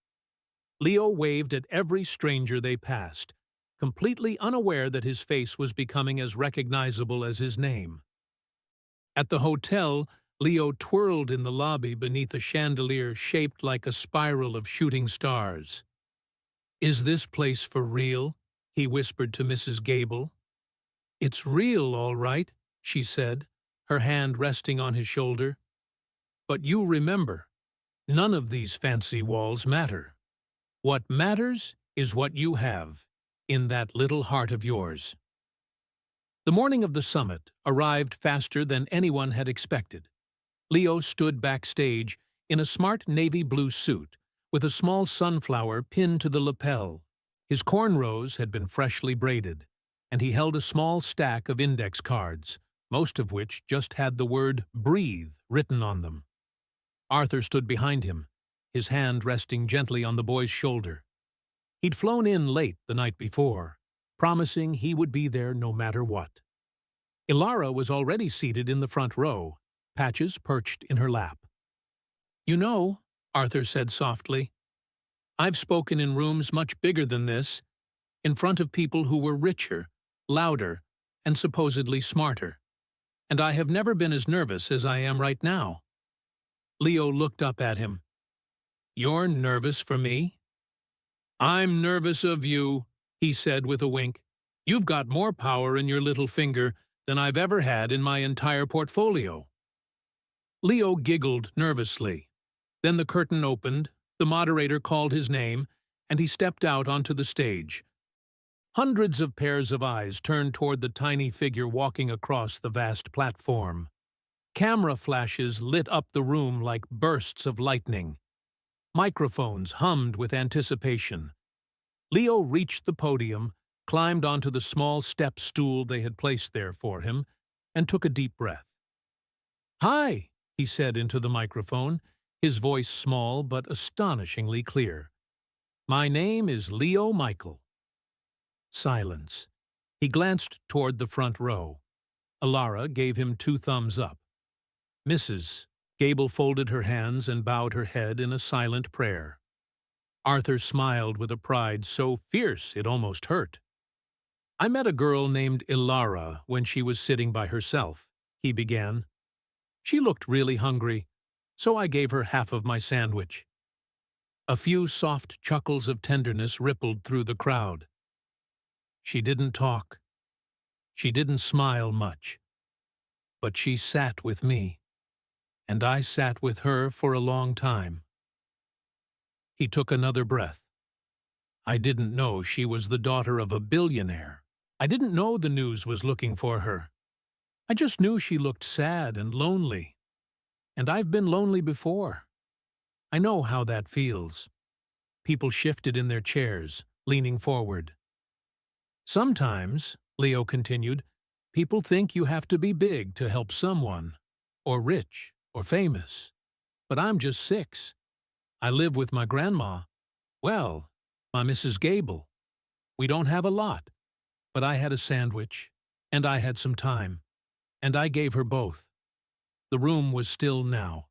A: Leo waved at every stranger they passed, completely unaware that his face was becoming as recognizable as his name. At the hotel, Leo twirled in the lobby beneath a chandelier shaped like a spiral of shooting stars. "Is this place for real?" he whispered to Mrs. Gable. "It's real, all right," she said, her hand resting on his shoulder. "But you remember, none of these fancy walls matter. What matters is what you have in that little heart of yours." The morning of the summit arrived faster than anyone had expected. Leo stood backstage in a smart navy blue suit, with a small sunflower pinned to the lapel. His cornrows had been freshly braided, and he held a small stack of index cards, most of which just had the word "breathe" written on them. Arthur stood behind him, his hand resting gently on the boy's shoulder. He'd flown in late the night before, promising he would be there no matter what. Ilara was already seated in the front row, Patches perched in her lap. "You know," Arthur said softly, "I've spoken in rooms much bigger than this, in front of people who were richer, louder, and supposedly smarter. And I have never been as nervous as I am right now." Leo looked up at him. "You're nervous for me?" "I'm nervous of you," he said with a wink. "You've got more power in your little finger than I've ever had in my entire portfolio." Leo giggled nervously. Then the curtain opened, the moderator called his name, and he stepped out onto the stage. Hundreds of pairs of eyes turned toward the tiny figure walking across the vast platform. Camera flashes lit up the room like bursts of lightning. Microphones hummed with anticipation. Leo reached the podium, climbed onto the small step stool they had placed there for him, and took a deep breath. "Hi," he said into the microphone, his voice small but astonishingly clear. "My name is Leo Michael." Silence. He glanced toward the front row. Ilara gave him 2 thumbs up. "Mrs." Gable folded her hands and bowed her head in a silent prayer. Arthur smiled with a pride so fierce it almost hurt. "I met a girl named Ilara when she was sitting by herself," he began. "She looked really hungry, so I gave her half of my sandwich." A few soft chuckles of tenderness rippled through the crowd. "She didn't talk. She didn't smile much. But she sat with me, and I sat with her for a long time." He took another breath. "I didn't know she was the daughter of a billionaire. I didn't know the news was looking for her. I just knew she looked sad and lonely. And I've been lonely before. I know how that feels." People shifted in their chairs, leaning forward. "Sometimes," Leo continued, "people think you have to be big to help someone, or rich, or famous. But I'm just 6. I live with my grandma. Well, my Mrs. Gable. We don't have a lot, but I had a sandwich, and I had some time, and I gave her both." The room was still now,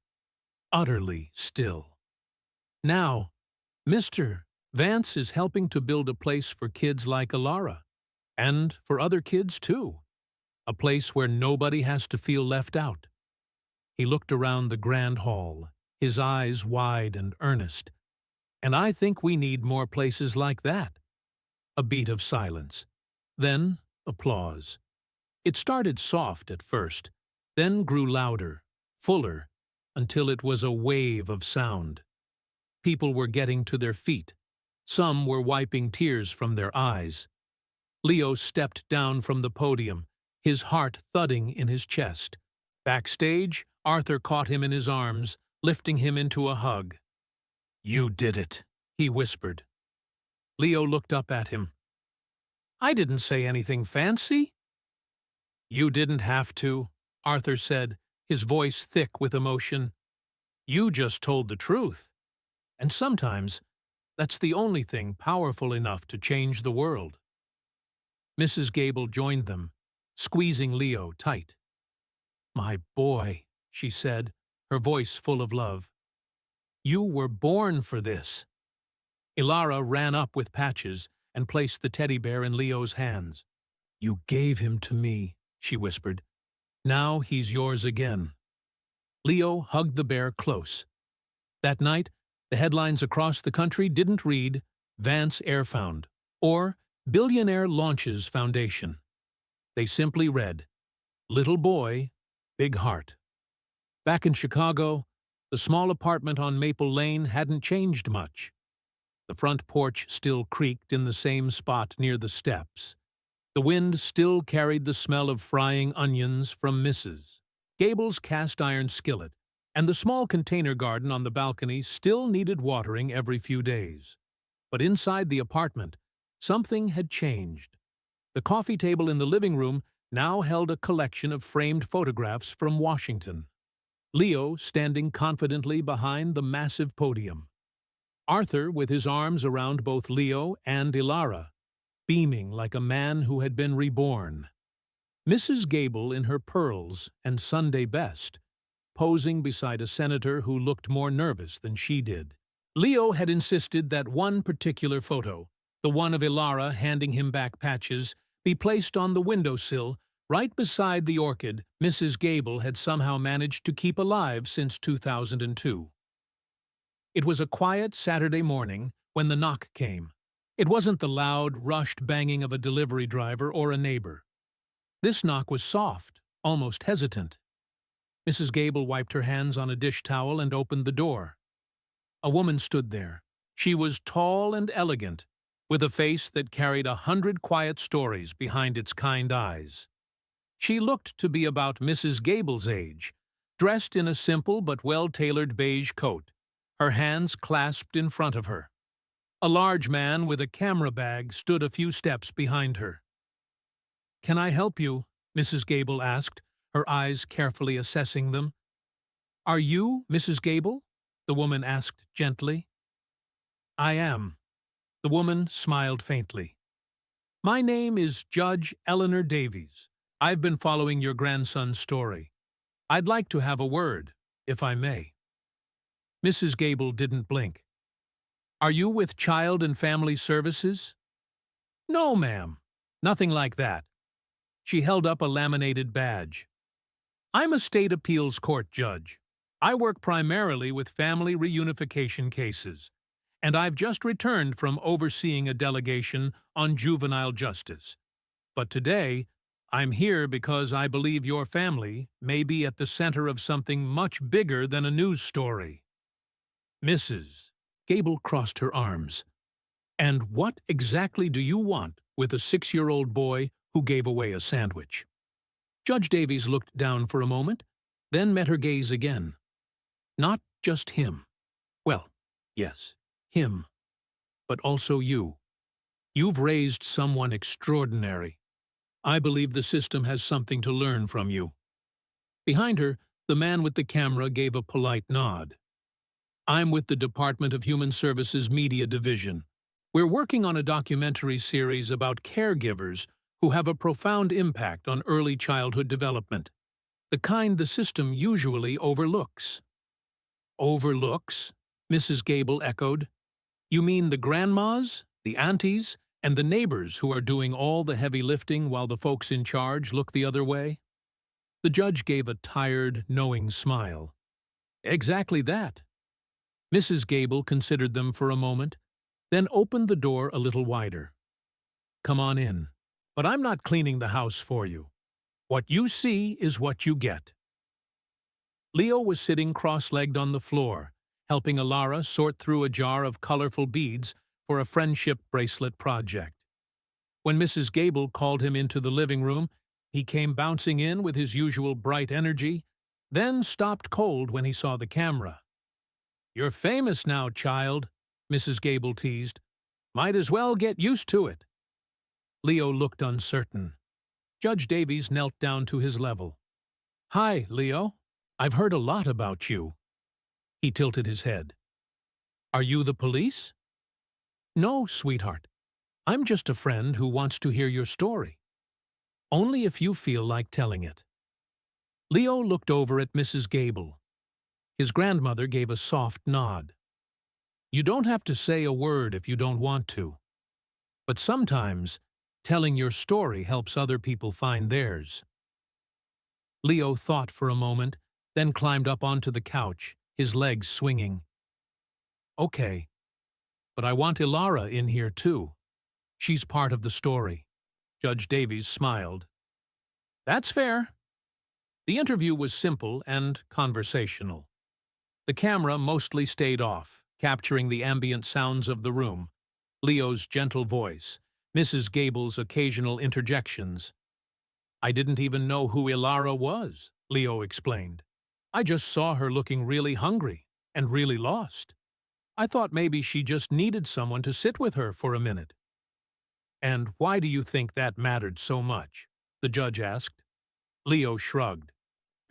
A: utterly still. "Now, Mr. Vance is helping to build a place for kids like Ilara, and for other kids too. A place where nobody has to feel left out." He looked around the grand hall, his eyes wide and earnest. "And I think we need more places like that." A beat of silence. Then applause. It started soft at first, then grew louder, fuller, until it was a wave of sound. People were getting to their feet. Some were wiping tears from their eyes. Leo stepped down from the podium, his heart thudding in his chest. Backstage, Arthur caught him in his arms, lifting him into a hug. "You did it," he whispered. Leo looked up at him. "I didn't say anything fancy." "You didn't have to," Arthur said, his voice thick with emotion. "You just told the truth. And sometimes, that's the only thing powerful enough to change the world." Mrs. Gable joined them, squeezing Leo tight. "My boy," she said, her voice full of love. "You were born for this." Ilara ran up with Patches and placed the teddy bear in Leo's hands. "You gave him to me," she whispered. "Now he's yours again." Leo hugged the bear close. That night, the headlines across the country didn't read "Vance Airfound" or "Billionaire Launches Foundation." They simply read, "Little boy, big heart." Back in Chicago, the small apartment on Maple Lane hadn't changed much. The front porch still creaked in the same spot near the steps. The wind still carried the smell of frying onions from Mrs. Gable's cast-iron skillet, and the small container garden on the balcony still needed watering every few days. But inside the apartment, something had changed. The coffee table in the living room now held a collection of framed photographs from Washington. Leo standing confidently behind the massive podium. Arthur with his arms around both Leo and Ilara, beaming like a man who had been reborn. Mrs. Gable in her pearls and Sunday best, posing beside a senator who looked more nervous than she did. Leo had insisted that one particular photo, the one of Ilara handing him back patches, be placed on the windowsill right beside the orchid Mrs. Gable had somehow managed to keep alive since 2002. It was a quiet Saturday morning when the knock came. It wasn't the loud, rushed banging of a delivery driver or a neighbor. This knock was soft, almost hesitant. Mrs. Gable wiped her hands on a dish towel and opened the door. A woman stood there. She was tall and elegant, with a face that carried 100 quiet stories behind its kind eyes. She looked to be about Mrs. Gable's age, dressed in a simple but well-tailored beige coat, her hands clasped in front of her. A large man with a camera bag stood a few steps behind her. "Can I help you?" Mrs. Gable asked, her eyes carefully assessing them. "Are you Mrs. Gable?" the woman asked gently. "I am." The woman smiled faintly. "My name is Judge Eleanor Davies. I've been following your grandson's story. I'd like to have a word, if I may." Mrs. Gable didn't blink. "Are you with Child and Family Services?" "No, ma'am. Nothing like that." She held up a laminated badge. "I'm a state appeals court judge. I work primarily with family reunification cases, and I've just returned from overseeing a delegation on juvenile justice. But today, I'm here because I believe your family may be at the center of something much bigger than a news story." "Mrs." Gable crossed her arms. "And what exactly do you want with a 6-year-old boy who gave away a sandwich?" Judge Davies looked down for a moment, then met her gaze again. "Not just him. Well, yes, him. But also you. You've raised someone extraordinary. I believe the system has something to learn from you." Behind her, the man with the camera gave a polite nod. "I'm with the Department of Human Services Media Division. We're working on a documentary series about caregivers who have a profound impact on early childhood development, the kind the system usually overlooks." "Overlooks?" Mrs. Gable echoed. "You mean the grandmas, the aunties, and the neighbors who are doing all the heavy lifting while the folks in charge look the other way?" The judge gave a tired, knowing smile. "Exactly that." Mrs. Gable considered them for a moment, then opened the door a little wider. "Come on in. But I'm not cleaning the house for you. What you see is what you get." Leo was sitting cross-legged on the floor, helping Ilara sort through a jar of colorful beads for a friendship bracelet project. When Mrs. Gable called him into the living room, he came bouncing in with his usual bright energy, then stopped cold when he saw the camera. "You're famous now, child," Mrs. Gable teased. "Might as well get used to it." Leo looked uncertain. Judge Davies knelt down to his level. "Hi, Leo. I've heard a lot about you." He tilted his head. "Are you the police?" "No, sweetheart. I'm just a friend who wants to hear your story. Only if you feel like telling it." Leo looked over at Mrs. Gable. His grandmother gave a soft nod. "You don't have to say a word if you don't want to. But sometimes, telling your story helps other people find theirs." Leo thought for a moment, then climbed up onto the couch, his legs swinging. "Okay, but I want Ilara in here too. She's part of the story." Judge Davies smiled. "That's fair." The interview was simple and conversational. The camera mostly stayed off, capturing the ambient sounds of the room, Leo's gentle voice, Mrs. Gable's occasional interjections. "I didn't even know who Ilara was," Leo explained. "I just saw her looking really hungry and really lost. I thought maybe she just needed someone to sit with her for a minute." "And why do you think that mattered so much?" the judge asked. Leo shrugged.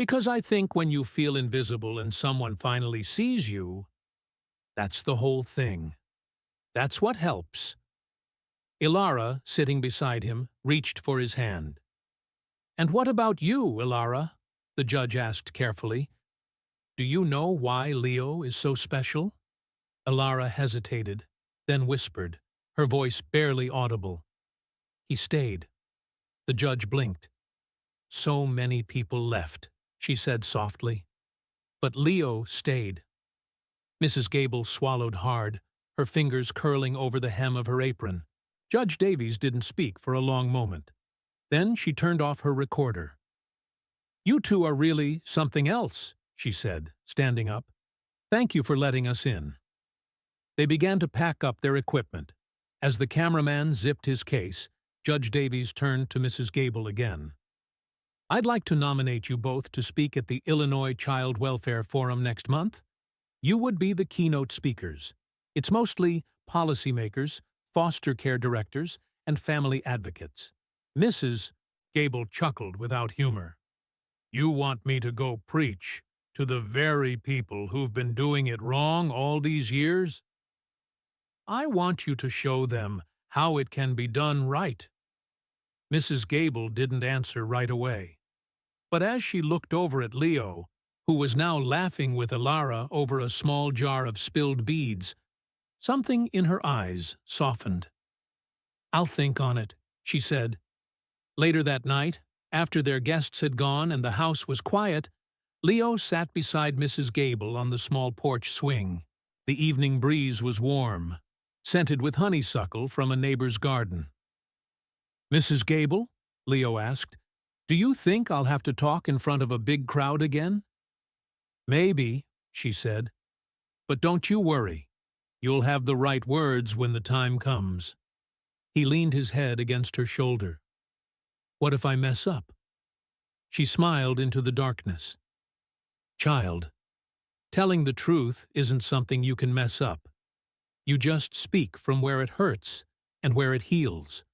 A: Because I think when you feel invisible and someone finally sees you, that's the whole thing. That's what helps. Ilara, sitting beside him, reached for his hand. "And what about you, Ilara?" the judge asked carefully. "Do you know why Leo is so special?" Ilara hesitated, then whispered, her voice barely audible. "He stayed." The judge blinked. "So many people left," she said softly. "But Leo stayed." Mrs. Gable swallowed hard, her fingers curling over the hem of her apron. Judge Davies didn't speak for a long moment. Then she turned off her recorder. "You two are really something else," she said, standing up. "Thank you for letting us in." They began to pack up their equipment. As the cameraman zipped his case, Judge Davies turned to Mrs. Gable again. "I'd like to nominate you both to speak at the Illinois Child Welfare Forum next month. You would be the keynote speakers. It's mostly policymakers, foster care directors, and family advocates." Mrs. Gable chuckled without humor. "You want me to go preach to the very people who've been doing it wrong all these years? I want you to show them how it can be done right." Mrs. Gable didn't answer right away. But as she looked over at Leo, who was now laughing with Ilara over a small jar of spilled beads, something in her eyes softened. "I'll think on it," she said. Later that night, after their guests had gone and the house was quiet, Leo sat beside Mrs. Gable on the small porch swing. The evening breeze was warm, scented with honeysuckle from a neighbor's garden. "Mrs. Gable," Leo asked, "do you think I'll have to talk in front of a big crowd again?" "Maybe," she said. "But don't you worry. You'll have the right words when the time comes." He leaned his head against her shoulder. "What if I mess up?" She smiled into the darkness. "Child, telling the truth isn't something you can mess up. You just speak from where it hurts and where it heals."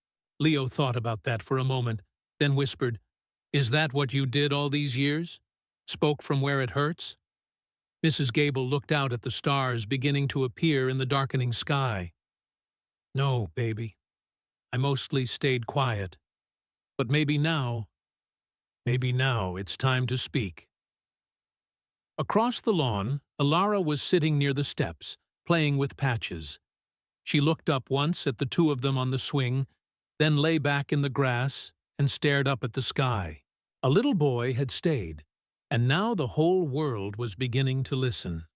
A: Leo thought about that for a moment, then whispered, "Is that what you did all these years? Spoke from where it hurts?" Mrs. Gable looked out at the stars beginning to appear in the darkening sky. "No, baby. I mostly stayed quiet. But maybe now it's time to speak." Across the lawn, Ilara was sitting near the steps, playing with patches. She looked up once at the two of them on the swing, then lay back in the grass and stared up at the sky. A little boy had stayed, and now the whole world was beginning to listen.